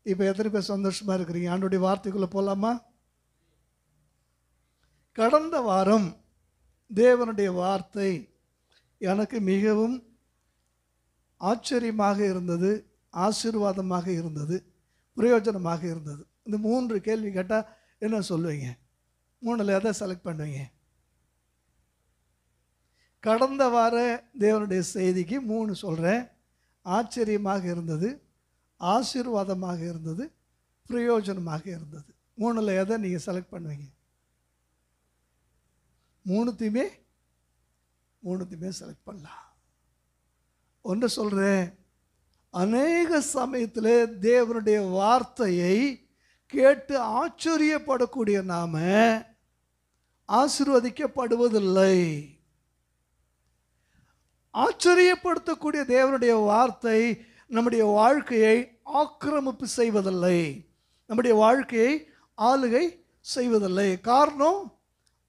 இப்போ எத்தனை பேர் சந்தோஷமாக இருக்கிறீங்க? ஆண்டோடைய வார்த்தைக்குள்ளே போகலாமா? கடந்த வாரம் தேவனுடைய வார்த்தை எனக்கு மிகவும் ஆச்சரியமாக இருந்தது, ஆசீர்வாதமாக இருந்தது, பிரயோஜனமாக இருந்தது. இந்த 3 கேள்வி கேட்டால் என்ன சொல்லுவீங்க? 3ல் எதை செலக்ட் பண்ணுவீங்க? கடந்த வார தேவனுடைய செய்திக்கு 3 சொல்கிறேன். ஆச்சரியமாக இருந்தது, ஆசீர்வாதமாக இருந்தது, பிரயோஜனமாக இருந்தது. 3ல் எதை நீங்கள் செலக்ட் பண்ணுவீங்க? 3த்தையுமே செலக்ட் பண்ணலாம். ஒன்று சொல்கிறேன், அநேக சமயத்தில் தேவனுடைய வார்த்தையை கேட்டு ஆச்சரியப்படக்கூடிய நாம ஆசீர்வதிக்கப்படுவதில்லை. ஆச்சரியப்படுத்தக்கூடிய தேவனுடைய வார்த்தை நம்முடைய வாழ்க்கையை ஆக்கிரமிப்பு செய்வதில்லை, நம்முடைய வாழ்க்கையை ஆளுகை செய்வதில்லை. காரணம்,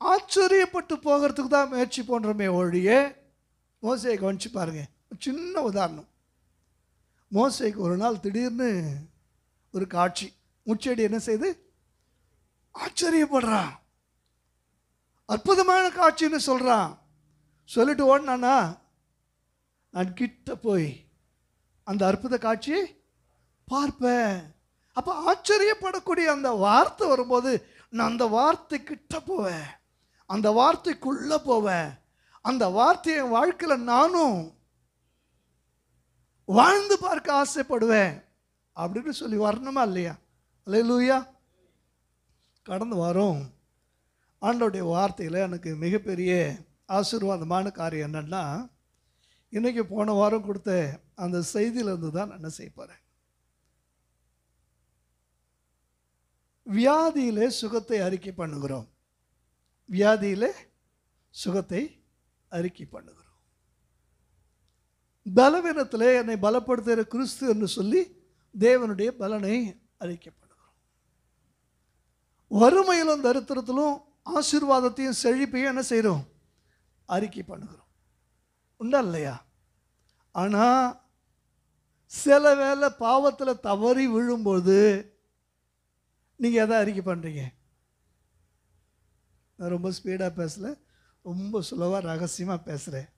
ஆச்சரியப்பட்டு போகிறதுக்கு தான் முயற்சி பண்ணுறோமே ஒழிய. மோசேயை கவனிச்சு பாருங்க, சின்ன உதாரணம். மோசேக்கு ஒரு நாள் திடீர்னு ஒரு காட்சி, முச்செடி என்ன செய்து ஆச்சரியப்படுறான், அற்புதமான காட்சின்னு சொல்கிறான். சொல்லிட்டு ஓடினானா, நான் கிட்ட போய் அந்த அற்புத காட்சியை பார்ப்பேன். அப்போ ஆச்சரியப்படக்கூடிய அந்த வார்த்தை வரும்போது நான் அந்த வார்த்தை கிட்ட போவேன், அந்த வார்த்தைக்குள்ளே போவேன், அந்த வார்த்தையை வாழ்க்கையில் நானும் வாழ்ந்து பார்க்க ஆசைப்படுவேன் அப்படின்னு சொல்லி வரணுமா இல்லையா? அல்லேலூயா. கடந்த வாரம் ஆண்டவருடைய வார்த்தையில் எனக்கு மிகப்பெரிய ஆசீர்வாதமான காரியம் என்னென்னா, இன்றைக்கி போன வாரம் கொடுத்த அந்த செய்தியிலேருந்து தான் நான் என்ன செய்ய போகிறேன். வியாதியிலே சுகத்தை அறிக்கை பண்ணுகிறோம், வியாதியிலே சுகத்தை அறிக்கை பண்ணுகிறோம். பலவீனத்தில் என்னை பலப்படுத்துகிற கிறிஸ்து என்று சொல்லி தேவனுடைய பலனை அறிக்கை பண்ணுகிறோம். வறுமையிலும் தரித்திரத்திலும் ஆசீர்வாதத்தையும் செழிப்பையும் என்ன செய்கிறோம்? அறிக்கை பண்ணுகிறோம். உண்டா இல்லையா? ஆனால் சில வேளை பாவத்தில் தவறி விழும்போது நீங்கள் எதை அறிக்கை பண்ணுறீங்க? நான் ரொம்ப ஸ்பீடாக பேசலை, ரொம்ப சுலவாக ரகசியமாக பேசுகிறேன்.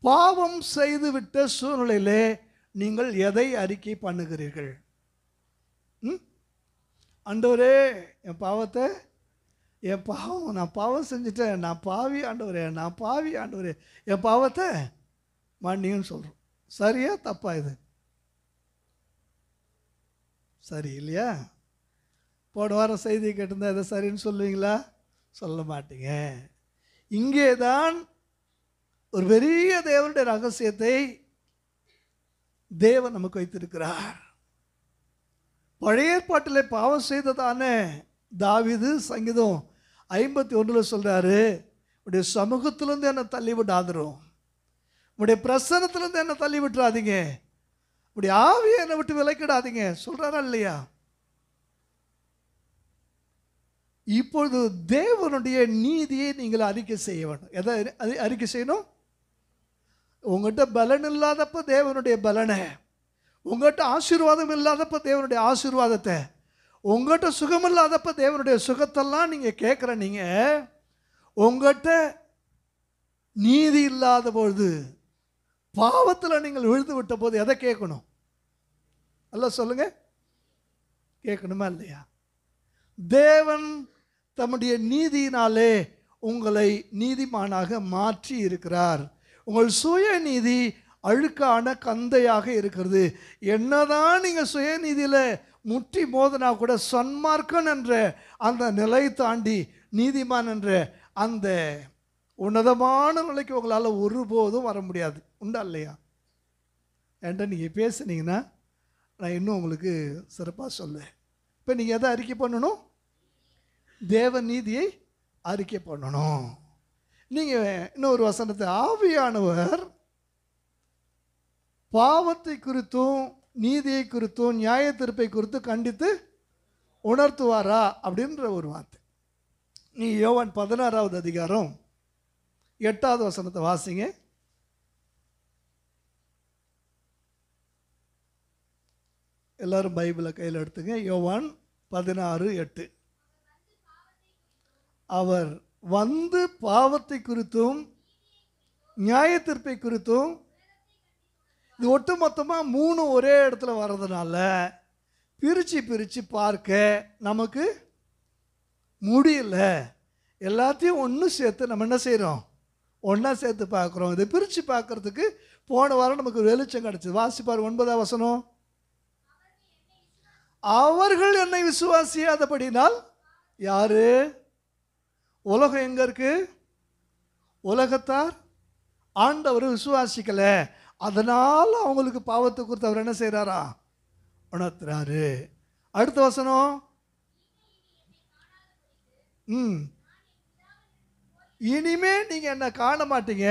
பாவம் செய்து விட்ட சூழ்நிலையிலே நீங்கள் எதை அறிக்கை பண்ணுகிறீர்கள்? ஆண்டவரே, என் பாவத்தை, என் பாவம், நான் பாவம் செஞ்சுட்டேன், நான் பாவி ஆண்டவரே, நான் பாவி ஆண்டவரே, என் பாவத்தை மன்னியும் சொல்கிறோம். சரியா தப்பா? இது சரி இல்லையா? போன வாரம் செய்தி கேட்டிருந்தா எதை சரின்னு சொல்லுவீங்களா? சொல்ல மாட்டீங்க. இங்கே தான் ஒரு பெரிய தேவனுடைய ரகசியத்தை தேவன் நமக்கு வைத்திருக்கிறார். பழைய ஏற்பாட்டிலே பாவம் செய்ததானே தாவீது சங்கீதம் 51 சொல்கிறாரு, உடைய சமூகத்திலேருந்து என்னை தள்ளி விடாதரும், உடைய பிரசன்னத்திலேருந்து என்னை தள்ளி விட்டுறாதீங்க, உடைய ஆவியை என்னை விட்டு விலக்கிடாதீங்க சொல்கிறாரா இல்லையா? இப்பொழுது தேவனுடைய நீதியை நீங்கள் அறிக்கை செய்ய வேண்டும். எதை அறிக்கை செய்யணும்? உங்கள்கிட்ட பலன் இல்லாதப்ப தேவனுடைய பலனை, உங்கள்கிட்ட ஆசீர்வாதம் இல்லாதப்ப தேவனுடைய ஆசீர்வாதத்தை, உங்கள்கிட்ட சுகம் இல்லாதப்ப தேவனுடைய சுகத்தெல்லாம் நீங்கள் கேட்குற நீங்கள், உங்கள்கிட்ட நீதி இல்லாத பொழுது, பாவத்தில் நீங்கள் விழுந்து விட்ட போது எதை கேட்கணும்? அல்ல சொல்லுங்க, கேட்கணுமா இல்லையா? தேவன் தம்முடைய நீதியினாலே உங்களை நீதிமானாக மாற்றி இருக்கிறார். உங்கள் சுய நீதி அழுக்கான கந்தையாக இருக்கிறது. என்னதான் நீங்கள் சுயநீதியில் முட்டி மோதனா கூட சன்மார்க்கன் என்ற அந்த நிலை தாண்டி நீதிமான் என்ற அந்த உன்னதமான நிலைக்கு உங்களால் ஒருபோதும் வர முடியாது. உண்டா இல்லையா? என்கிட்ட நீங்கள் பேசுனீங்கன்னா நான் இன்னும் உங்களுக்கு சிறப்பாக சொல்லுவேன். இப்போ நீங்கள் எதை அறிக்கை பண்ணணும்? தேவ நீதியை அறிக்கை பண்ணணும். நீங்கள் இன்னொரு வசனத்தை, ஆவியானவர் பாவத்தை குறித்தும் நீதியை குறித்தும் நியாய தீர்ப்பை குறித்து கண்டித்து உணர்த்துவாரா அப்படின்ற ஒரு வார்த்தை. நீ யோவான் 16வது அதிகாரம் 8வது வசனத்தை வாசிங்க. எல்லாரும் பைபிளை கையில் எடுத்துங்க. யோவான் 16:8. அவர் வந்து பாவத்தை குறித்தும் நியாய தீர்ப்பை குறித்தும், இது ஒட்டு மொத்தமாக 3 ஒரே இடத்துல வர்றதுனால பிரித்து பார்க்க நமக்கு முடியல. எல்லாத்தையும் ஒன்று சேர்த்து நம்ம என்ன செய்கிறோம், ஒன்றா சேர்த்து பார்க்குறோம். இதை பிரித்து பார்க்குறதுக்கு போன வாரம் நமக்கு வெளிச்சம் கிடச்சிது. வாசிப்பார் 9ஆம் வசனம். அவர்கள் என்னை விசுவாசியாதபடினால், யாரு? உலகம் எங்கே இருக்கு? உலகத்தார் ஆண்டவர் விசுவாசிக்கல, அதனால் அவங்களுக்கு பாவத்தை குறித்து அவர் என்ன செய்கிறாரா, உணர்த்துறாரு. அடுத்த வசனம். இனிமே நீங்கள் என்னை காண மாட்டீங்க,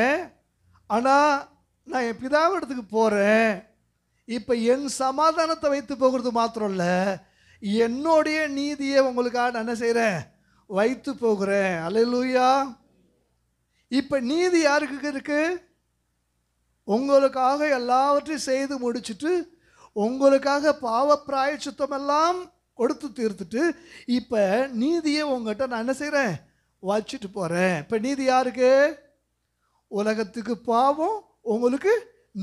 ஆனால் நான் என் பிதாவிடத்துக்கு போகிறேன். இப்போ என் சமாதானத்தை வைத்து போகிறது மாத்திரம் இல்லை, என்னுடைய நீதியை உங்களுக்காக நான் என்ன செய்கிறேன், வைத்து போகிறேன். அல்லேலூயா. இப்போ நீதி யாருக்கு இருக்கு? உங்களுக்காக எல்லாவற்றையும் செய்து முடிச்சுட்டு, உங்களுக்காக பாவ பிராயச்சித்தம் எல்லாம் கொடுத்து தீர்த்துட்டு, இப்போ நீதியை உங்கள்கிட்ட நான் என்ன செய்கிறேன், வச்சுட்டு போகிறேன். இப்போ நீதி யாருக்கு? உலகத்துக்கு பாவம், உங்களுக்கு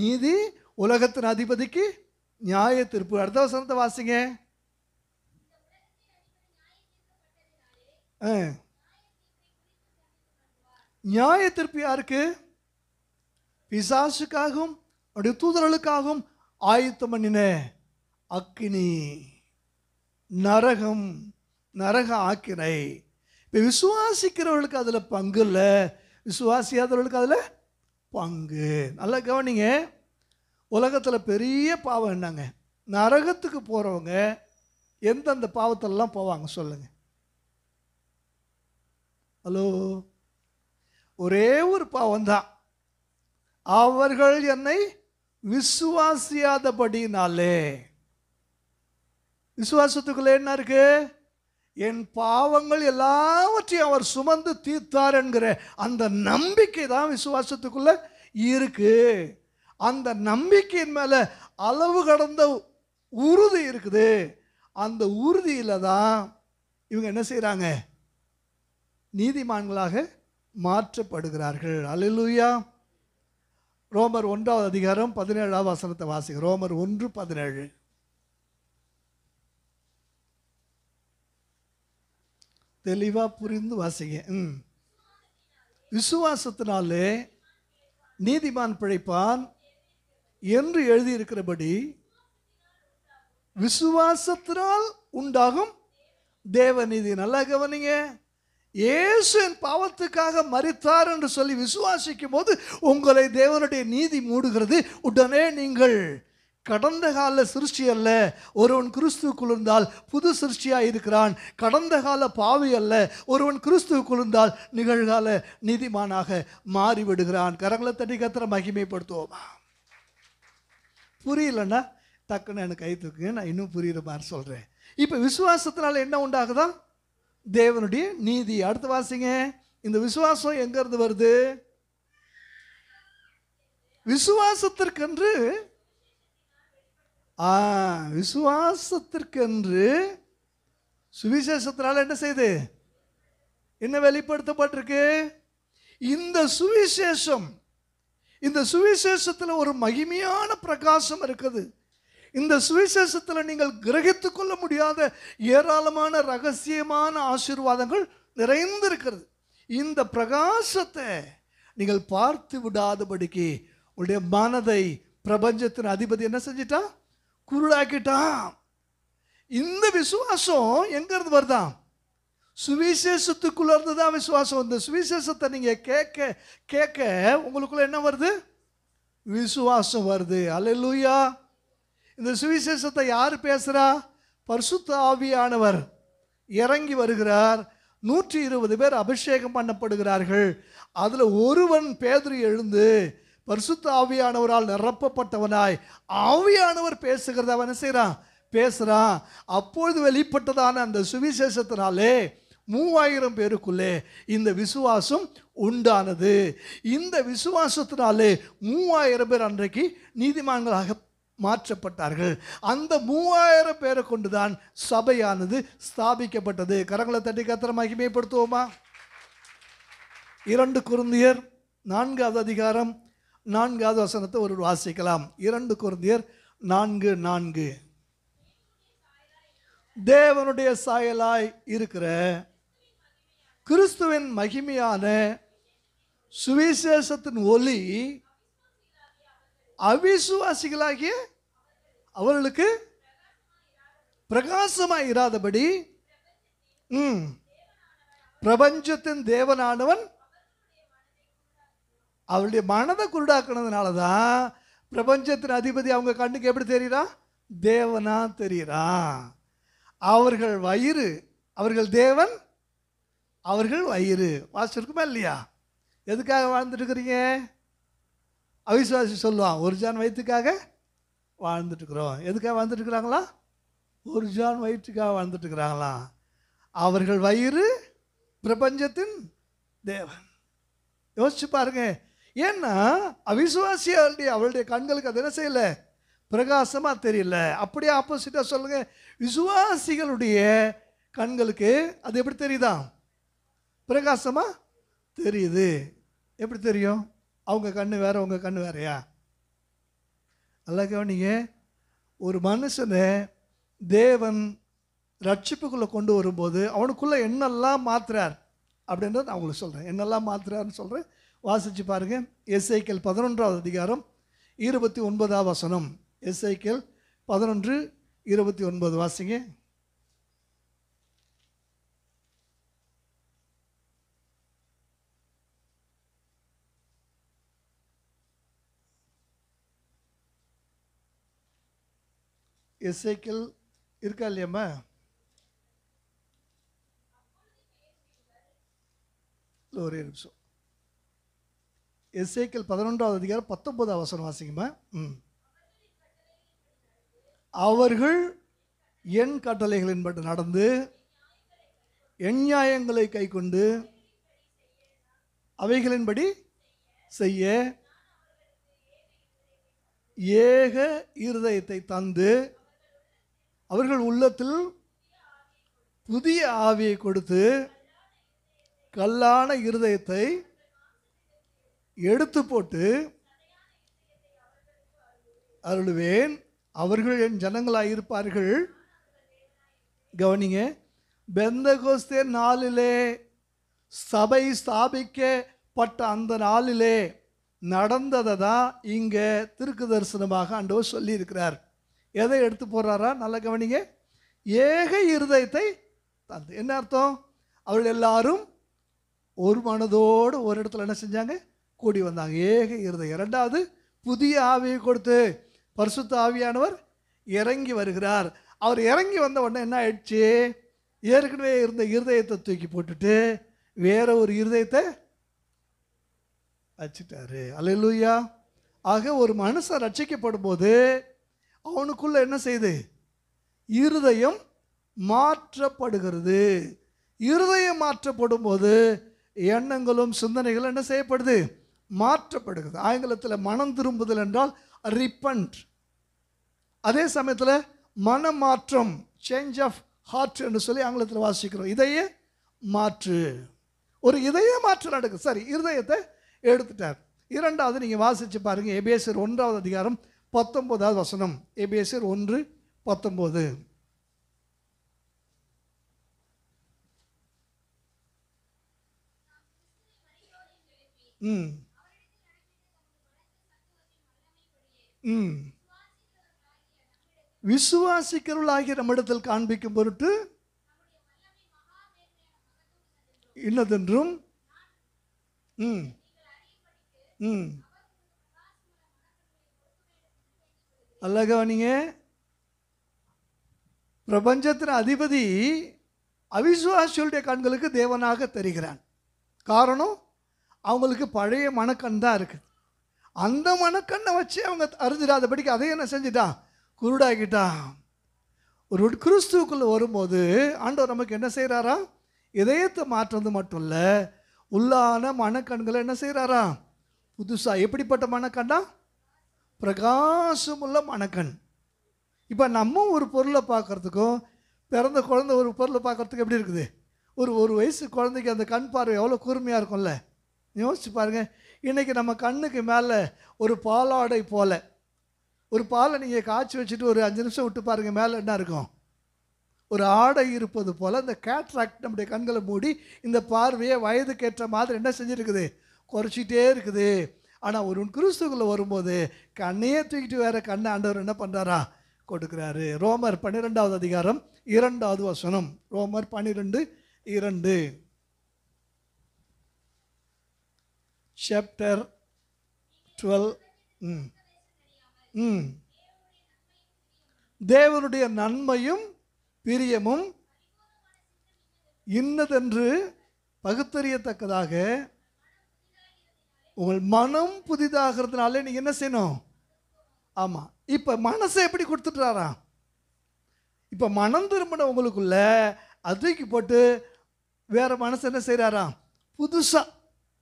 நீதி, உலகத்தின் அதிபதிக்கு நியாய தீர்ப்பு. அடுத்த வசனத்தை வாசிங்க. நியாய தீர்ப்பு யாருக்கு? பிசாசுக்காகவும் அவருடைய தூதர்களுக்காகவும் ஆயத்தம் பண்ணின அக்கினி, நரகம், நரக ஆக்கினை. இப்போ விசுவாசிக்கிறவர்களுக்கு அதில் பங்கு இல்லை, விசுவாசியாதவர்களுக்கு அதில் பங்கு. நல்லா கவனிங்க. உலகத்தில் பெரிய பாவம் என்னங்க? நரகத்துக்கு போகிறவங்க எந்தெந்த பாவத்திலலாம் போவாங்க சொல்லுங்க. ஹலோ, ஒரே ஒரு பாவம்தான். அவர்கள் என்னை விசுவாசியாதபடினாலே. விசுவாசத்துக்குள்ளே என்ன இருக்கு? என் பாவங்கள் எல்லாவற்றையும் அவர் சுமந்து தீர்த்தார் என்கிற அந்த நம்பிக்கை தான் விசுவாசத்துக்குள்ள இருக்கு. அந்த நம்பிக்கையின் மேலே அளவு கடந்த உறுதி இருக்குது. அந்த உறுதியில் தான் இவங்க என்ன செய்கிறாங்க, நீதிமான்களாக மாற்றப்படுகிறார்கள். அல்லேலூயா. ரோமர் 1ஆம் அதிகாரம் 17ஆம் வசனத்தை வாசிங்க. ரோமர் 1:17. தெளிவாக புரிந்து வாசிங்க. விசுவாசத்தினாலே நீதிமான் பிழைப்பான் என்று எழுதியிருக்கிறபடி, விசுவாசத்தினால் உண்டாகும் தேவநீதி. நல்லா கவனிங்க. இயேசு என் பாவத்துக்காக மரித்தார் என்று சொல்லி விசுவாசிக்கும் போது உங்களை தேவனுடைய நீதி மூடுகிறது. உடனே நீங்கள் கடந்த கால சிருஷ்டி அல்ல, ஒருவன் கிறிஸ்துவுக்குள் இருந்தால் புது சிருஷ்டியாக இருக்கிறான். கடந்த கால பாவி அல்ல, ஒருவன் கிறிஸ்துவுக்குள் இருந்தால் நிகழ்கால நீதிமானாக மாறிவிடுகிறான். கரங்களை தட்டி கர்த்தரை மகிமைப்படுத்துவோமா? புரியலன்னா டக்குன்னு எனக்கு கை தூக்குங்க, நான் இன்னும் புரியுற மாதிரி சொல்கிறேன். இப்போ விசுவாசத்தினால என்ன உண்டாகுதா? தேவனுடைய நீதி. அடுத்து வாசிங்க. இந்த விசுவாசம் எங்கிருந்து வருது? விசுவாசத்திற்கென்று விசுவாசத்திற்கென்று சுவிசேஷத்தினால என்ன செய்து, என்ன வெளிப்படுத்தப்பட்டிருக்கு? இந்த சுவிசேஷம், இந்த சுவிசேஷத்தில் ஒரு மகிமையான பிரகாசம் இருக்குது. இந்த சுவிசேஷத்தில் நீங்கள் கிரகித்து கொள்ள முடியாத ஏராளமான ரகசியமான ஆசீர்வாதங்கள் நிறைந்திருக்கிறது. இந்த பிரகாசத்தை நீங்கள் பார்த்து விடாதபடிக்கு உங்களுடைய மனதை பிரபஞ்சத்தின் அதிபதி என்ன செஞ்சிட்டா? குருடாக்கிட்டான். இந்த விசுவாசம் எங்கிருந்து வருதான்? சுவிசேஷத்துக்குள்ள இருந்து தான் விசுவாசம். இந்த சுவிசேஷத்தை நீங்க கேட்க கேட்க உங்களுக்குள்ள என்ன வருது? விசுவாசம் வருது. அல்லேலூயா. இந்த சுவிசேஷத்தை யார் பேசுறா? பரிசுத்த ஆவியானவர் இறங்கி வருகிறார். 120 பேர் அபிஷேகம் பண்ணப்படுகிறார்கள். அதில் ஒருவன் பேதுரு எழுந்து பரிசுத்த ஆவியானவரால் நிரப்பப்பட்டவனாய் ஆவியானவர் பேசுகிறத அவன் என்ன செய்கிறான்? பேசுகிறான். அப்பொழுது வெளிப்பட்டதான அந்த சுவிசேஷத்தினாலே 3000 பேருக்குள்ளே இந்த விசுவாசம் உண்டானது. இந்த விசுவாசத்தினாலே 3000 பேர் அன்றைக்கு நீதிமான்களாக மாற்றப்பட்டார்கள். அந்த 3000 பேரை கொண்டுதான் சபையானது ஸ்தாபிக்கப்பட்டது. கரங்களை தட்டி கர்த்தரை மகிமைப்படுத்துவோமா? 2 கொரிந்தியர் 4வது அதிகாரம் 4வது வசனத்தை ஒரு வாசிக்கலாம். 2 கொரிந்தியர் 4:4. தேவனுடைய சாயலாய் இருக்கிற கிறிஸ்துவின் மகிமையான சுவிசேஷத்தின் ஒளி அவிசுவாசிகளாகிய அவர்களுக்கு பிரகாசமாய் இராதபடி பிரபஞ்சத்தின் தேவனானவன் அவருடைய மனதை குருடாக்குனதுனால தான் பிரபஞ்சத்தின் அதிபதி அவங்க கண்ணுக்கு எப்படி தெரியுறா? தேவனா தெரியுறா. அவர்கள் வயிறு, அவர்கள் தேவன், அவர்கள் வயிறு. வாசிச்சிருக்குமா இல்லையா? எதுக்காக வாழ்ந்துட்டு இருக்கிறீங்க? அவிசுவாசி சொல்லுவான், ஒரு ஜான் வயிற்றுக்காக வாழ்ந்துட்டு இருக்கிறோம். எதுக்காக வாழ்ந்துட்டு இருக்கிறாங்களா? ஒரு ஜான் வயிற்றுக்காக வாழ்ந்துட்டு இருக்கிறாங்களா? அவர்கள் வயிறு பிரபஞ்சத்தின் தேவன். யோசிச்சு பாருங்க. ஏன்னா அவிசுவாசியாளுடைய அவளுடைய கண்களுக்கு அது என்ன செய்யல? பிரகாசமாக தெரியல. அப்படியே ஆப்போசிட்டாக சொல்லுங்க, விசுவாசிகளுடைய கண்களுக்கு அது எப்படி தெரியுதா? பிரகாசமாக தெரியுது. எப்படி தெரியும்? அவங்க கண்ணு வேற, உங்கள் கண்ணு வேறையா? நல்லா கவனிங்க. ஒரு மனுஷனை தேவன் ரட்சிப்புக்குள்ளே கொண்டு வரும்போது அவனுக்குள்ளே என்னெல்லாம் மாற்றுறார் அப்படின்றத நான் உங்களுக்கு சொல்கிறேன். என்னெல்லாம் மாற்றுறாருன்னு சொல்கிறேன், வாசித்து பாருங்கள். எசேக்கியேல் 11வது அதிகாரம் 29வது வசனம். எசேக்கியேல் 11:29 வாசிங்க. எசேக்கியேல் இருக்கா இல்லையம்மா? ஒரே நிமிஷம். எசேக்கியேல் 11வது அதிகாரம் 19வது வசனம் வாசிங்கம்மா. அவர்கள் என் கட்டளைகளின்படி நடந்து என் நியாயங்களை கை கொண்டு அவைகளின்படி செய்ய ஏக இருதயத்தை தந்து அவர்கள் உள்ளத்தில் புதிய ஆவியை கொடுத்து கல்லான இருதயத்தை எடுத்து போட்டு அருளுவேன். அவர்கள் என் ஜனங்களாக இருப்பார்கள். கவனிங்க, பெந்தகோஸ்தே நாளிலே சபை ஸ்தாபிக்கப்பட்ட அந்த நாளிலே நடந்ததை தான் இங்கே திருக்கு தரிசனமாக ஆண்டவர் சொல்லியிருக்கிறார். எதை எடுத்து போடுறாரா? நல்லா கவனிங்க. ஏக இருதயத்தை தந்து. என்ன அர்த்தம்? அவர்கள் எல்லாரும் ஒரு மனதோடு ஒரு இடத்துல என்ன செஞ்சாங்க? கூடி வந்தாங்க. ஏக இருதயம். 2வது, புதிய ஆவியை கொடுத்து பரிசுத்த ஆவியானவர் இறங்கி வருகிறார். அவர் இறங்கி வந்த உடனே என்ன ஆயிடுச்சு? ஏற்கனவே இருந்த இருதயத்தை தூக்கி போட்டுட்டு வேற ஒரு இருதயத்தை வச்சுட்டாரு. அல்லேலூயா. ஆக ஒரு மனுஷன் ரட்சிக்கப்படும் போது அவனுக்குள்ள என்ன செய்யுது? இருதயம் மாற்றப்படுகிறது. இருதயம் மாற்றப்படும் போது எண்ணங்களும் சிந்தனைகளும் என்ன செய்யப்படுது? மாற்றப்படுகிறது. ஆங்கிலத்தில் மனம் திரும்புதல் என்றால் ரிப்பண்ட். அதே சமயத்தில் மனமாற்றம், சேஞ்ச் ஆஃப் ஹார்ட் என்று சொல்லி ஆங்கிலத்தில் வாசிக்கிறோம். இதய மாற்று. ஒரு இதய மாற்று நடக்குது. சரி, இருதயத்தை எடுத்துட்டார். 2வது நீங்கள் வாசித்து பாருங்கள். எபேசியர் 1வது அதிகாரம் 19வது வசனம். எபேசியர் 1:19. விசுவாசிக்கிறவர்களாகிய நம்மிடத்தில் காண்பிக்கும் பொருட்டு இன்னதென்றும் அல்லகவனிங்க. பிரபஞ்சத்தின் அதிபதி அவிசுவாசிகளுடைய கண்களுக்கு தேவனாக தெரிகிறான். காரணம், அவங்களுக்கு பழைய மனக்கண் தான் இருக்குது. அந்த மனக்கண்ணை வச்சு அவங்க அறிஞ்சிடாதபடிக்கு அதை என்ன செஞ்சிட்டான்? குருடாக்கிட்டான். ஒரு கிறிஸ்துவுக்குள்ளே வரும்போது ஆண்டவர் நமக்கு என்ன செய்கிறாரா? இதயத்தை மாற்றுறது மட்டும் இல்லை, உள்ளான மனக்கண்களை என்ன செய்கிறாரா? புதுசாக. எப்படிப்பட்ட மனக்கண்ணா? பிரகாசமுள்ள மனக்கண். இப்போ நம்ம ஒரு பொருளை பார்க்குறதுக்கும் பிறந்த குழந்தை ஒரு பொருளை பார்க்குறதுக்கு எப்படி இருக்குது? ஒரு ஒரு வயசு குழந்தைக்கு அந்த கண் பார்வை எவ்வளோ கூர்மையாக இருக்கும்ல. யோசிச்சு பாருங்கள். இன்றைக்கி நம்ம கண்ணுக்கு மேலே ஒரு பாலாடை போல் ஒரு பாலை நீங்கள் காய்ச்சி வச்சுட்டு ஒரு 5 நிமிஷம் விட்டு பாருங்கள், மேலே என்ன இருக்கும்? ஒரு ஆடை இருப்பது போல் இந்த கேட்ராக்ட் நம்முடைய கண்களை மூடி இந்த பார்வையை வயதுக்கேற்ற மாதிரி என்ன செஞ்சுருக்குது? குறைச்சிட்டே இருக்குது. ஆனால் ஒரு கிறிஸ்துக்குள்ளே வரும்போது கண்ணையே தூக்கிட்டு வேறு கண்ணை ஆண்டவர் என்ன பண்ணுறாரா? கொடுக்குறாரு. ரோமர் 12வது அதிகாரம் 2வது வசனம். ரோமர் 12:2. சாப்டர் 12. தேவனுடைய நன்மையும் பிரியமும் இன்னதென்று பகுத்தறியத்தக்கதாக உங்கள் மனம் புதிதாகிறதுனால நீங்கள் என்ன செய்யணும்? ஆமாம். இப்போ மனசை எப்படி கொடுத்துட்றாரா? இப்போ மனம் திரும்பின உங்களுக்குள்ள அதுக்கு போட்டு வேறு மனசு என்ன செய்கிறாரா? புதுசாக.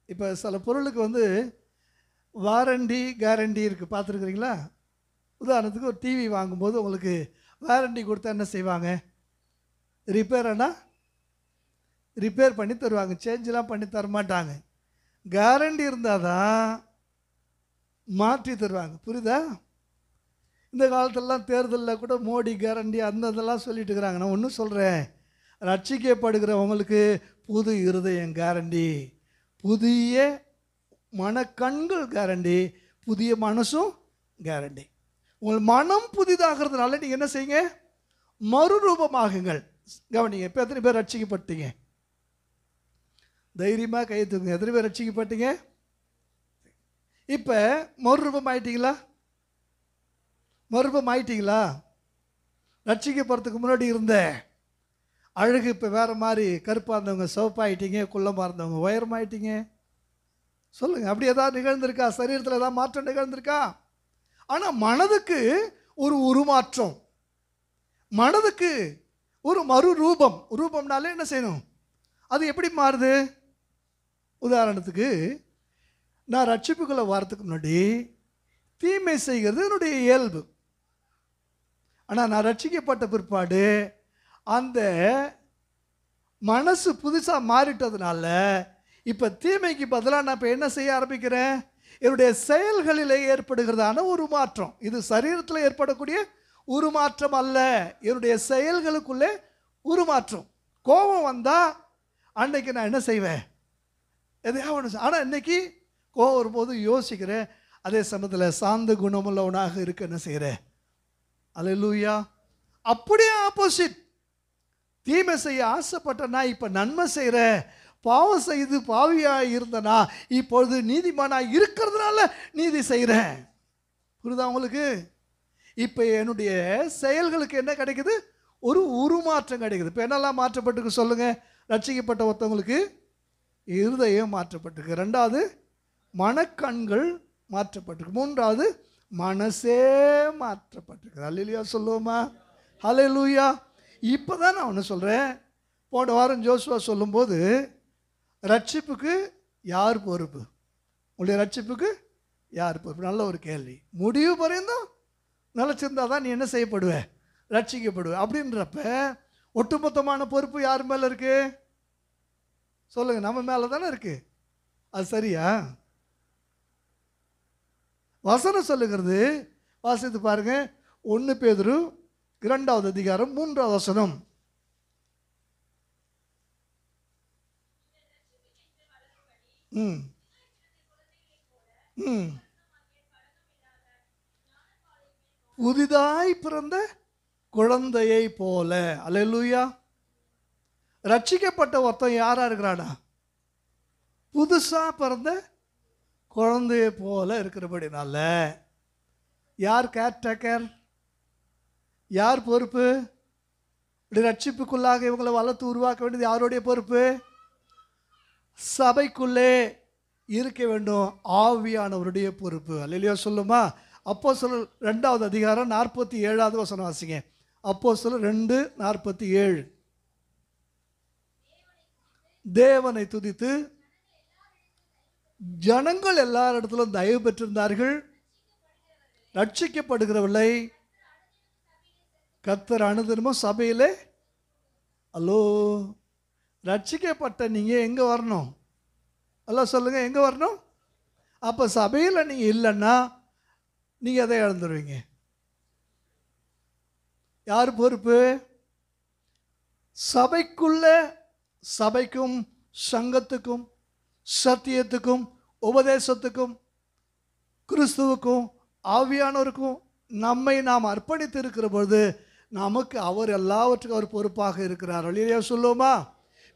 இப்போ சில பொருளுக்கு வாரண்டி கேரண்டி இருக்குது, பார்த்துருக்குறீங்களா? உதாரணத்துக்கு ஒரு டிவி வாங்கும்போது உங்களுக்கு வாரண்டி கொடுத்தா என்ன செய்வாங்க? ரிப்பேர் பண்ணி தருவாங்க, சேஞ்செலாம் பண்ணி தர மாட்டாங்க. கேரண்டி இருந்தால் தான் மாற்றி தருவாங்க. புரியுதா? இந்த காலத்திலலாம் தேர்தலில் கூட மோடி கேரண்டி அந்த இதெல்லாம் சொல்லிட்டு இருக்கிறாங்க. நான் ஒன்றும் சொல்கிறேன், ரட்சிக்கப்படுகிறவங்களுக்கு புது இருதயம் கேரண்டி, புதிய மனக்கண்கள் கேரண்டி, புதிய மனசும் கேரண்டி. உங்கள் மனம் புதிதாகிறதுனால நீங்கள் என்ன செய்யுங்க? மறுரூபமாகுங்கள். கவனிங்க. இப்போ எத்தனை பேர் ரட்சிக்கப்பட்டீங்க? தைரியமாக கை தூக்குங்க. எத்தனை பேர் ரட்சிக்கப்பட்டீங்க? இப்போ மறுரூபம் ஆயிட்டீங்களா? மறுரூபம் ஆயிட்டீங்களா? ரட்சிக்கப்படுறதுக்கு முன்னாடி இருந்த அழகு இப்போ வேறு மாதிரி, கருப்பாக இருந்தவங்க சிவப்பாயிட்டீங்க, குள்ளமாக இருந்தவங்க உயரமாயிட்டீங்க. சொல்லுங்கள், அப்படி ஏதாவது நிகழ்ந்திருக்கா? சரீரத்தில் ஏதாவது மாற்றம் நிகழ்ந்திருக்கா? ஆனால் மனதுக்கு ஒரு உருமாற்றம், மனதுக்கு ஒரு மறுரூபம். ரூபம்னாலே என்ன செய்யணும்? அது எப்படி மாறுது? உதாரணத்துக்கு, நான் ரட்சிப்புக்குள்ளே வரத்துக்கு முன்னாடி தீமை செய்கிறது என்னுடைய இயல்பு. ஆனால் நான் ரட்சிக்கப்பட்ட பிற்பாடு அந்த மனசு புதுசாக மாறிட்டதுனால இப்போ தீமைக்கு பதிலாக நான் இப்போ என்ன செய்ய ஆரம்பிக்கிறேன்? என்னுடைய செயல்களிலே ஏற்படுகிறதான ஒரு மாற்றம். இது சரீரத்தில் ஏற்படக்கூடிய உருமாற்றம் அல்ல, என்னுடைய செயல்களுக்குள்ளே உருமாற்றம். கோபம் வந்தால் அன்னைக்கு நான் என்ன செய்வேன்? எதையாவது ஒன்று. ஆனால் இன்னைக்கு கோபம் வரும்போது யோசிக்கிறேன், அதே சமயத்தில் சாந்த குணமுள்ளவனாக இருக்க என்ன செய்கிறேன்? அல்லேலூயா. அப்படியே ஆப்போசிட். தீமை செய்ய ஆசைப்பட்டனா இப்போ நன்மை செய்கிறேன், பாவம் செய்து பாவியாக இருந்தனா இப்பொழுது நீதிமானாக இருக்கிறதுனால நீதி செய்கிறேன். புரியுதா உங்களுக்கு? இப்போ என்னுடைய செயல்களுக்கு என்ன கிடைக்குது? ஒரு உருமாற்றம் கிடைக்குது. இப்போ என்னெல்லாம் மாற்றப்பட்டிருக்கு சொல்லுங்கள்? ரட்சிக்கப்பட்ட ஒருத்தவங்களுக்கு இருதயம் மாற்றப்பட்டிருக்கு. 2வது மனக்கண்கள் மாற்றப்பட்டிருக்கு. 3வது மனசே மாற்றப்பட்டிருக்கு. அல்லேலூயா சொல்லுவோமா? ஹல்லேலூயா. இப்போ தான் நான் ஒன்று சொல்கிறேன். போன வாரம் ஜோசுவா சொல்லும்போது ரட்சிப்புக்கு யார் பொறுப்பு? உங்களுடைய ரட்சிப்புக்கு யார் பொறுப்பு? நல்ல ஒரு கேள்வி. முடிவு பரையும் நிலச்சிருந்தா தான் நீ என்ன செய்யப்படுவ? ரட்சிக்கப்படுவ. அப்படின்றப்ப ஒட்டுமொத்தமான பொறுப்பு யார் மேலே இருக்கு? சொல்லுங்கள், நம்ம மேலே தானே இருக்கு. அது சரியா? வசனம் சொல்லுகிறது, வாசித்து பாருங்க. 1 பேதுரு 2வது அதிகாரம் 3வது வசனம். புதிதாய் பிறந்த குழந்தையை போல. அல்லேலூயா. ரட்சிக்கப்பட்ட ஒருத்தன் யாரா இருக்கிறானா? புதுசா பிறந்த குழந்தையை போல இருக்கிறபடினால யார் கேர்டேக்கர்? யார் பொறுப்பு? ரட்சிப்புக்குள்ளாக இவங்களை வளர்த்து உருவாக்க வேண்டியது யாருடைய பொறுப்பு? சபைக்குள்ளே இருக்க வேண்டும் ஆவியானவருடைய பொறுப்பு. அல்லேலூயா சொல்லுமா? அப்போஸ்தலர் 2வது அதிகாரம் 47வது வசனம் வாசிங்க. அப்போஸ்தலர் 2:47. தேவனை துதித்து ஜனங்கள் எல்லாரிடத்திலும் தயவு பெற்றிருந்தார்கள், ரட்சிக்கப்படுகிறவளை கர்த்தர் அனுதினமும் சபையிலே. ஹலோ, ரட்சிக்கப்பட்ட நீங்கள் எங்கே வரணும்? அல்ல சொல்லுங்க, எங்கே வரணும்? அப்போ சபையில் நீங்கள் இல்லைன்னா நீங்கள் எதை இழந்துருவீங்க? யார் பொறுப்பு? சபைக்குள்ள, சபைக்கும் சங்கத்துக்கும் சத்தியத்துக்கும் உபதேசத்துக்கும் கிறிஸ்துவுக்கும் ஆவியானவருக்கும் நம்மை நாம் அர்ப்பணித்து இருக்கிற பொழுது நமக்கு அவர் எல்லாவற்றுக்கும் அவர் பொறுப்பாக இருக்கிறார். இல்லையா சொல்லுவோமா?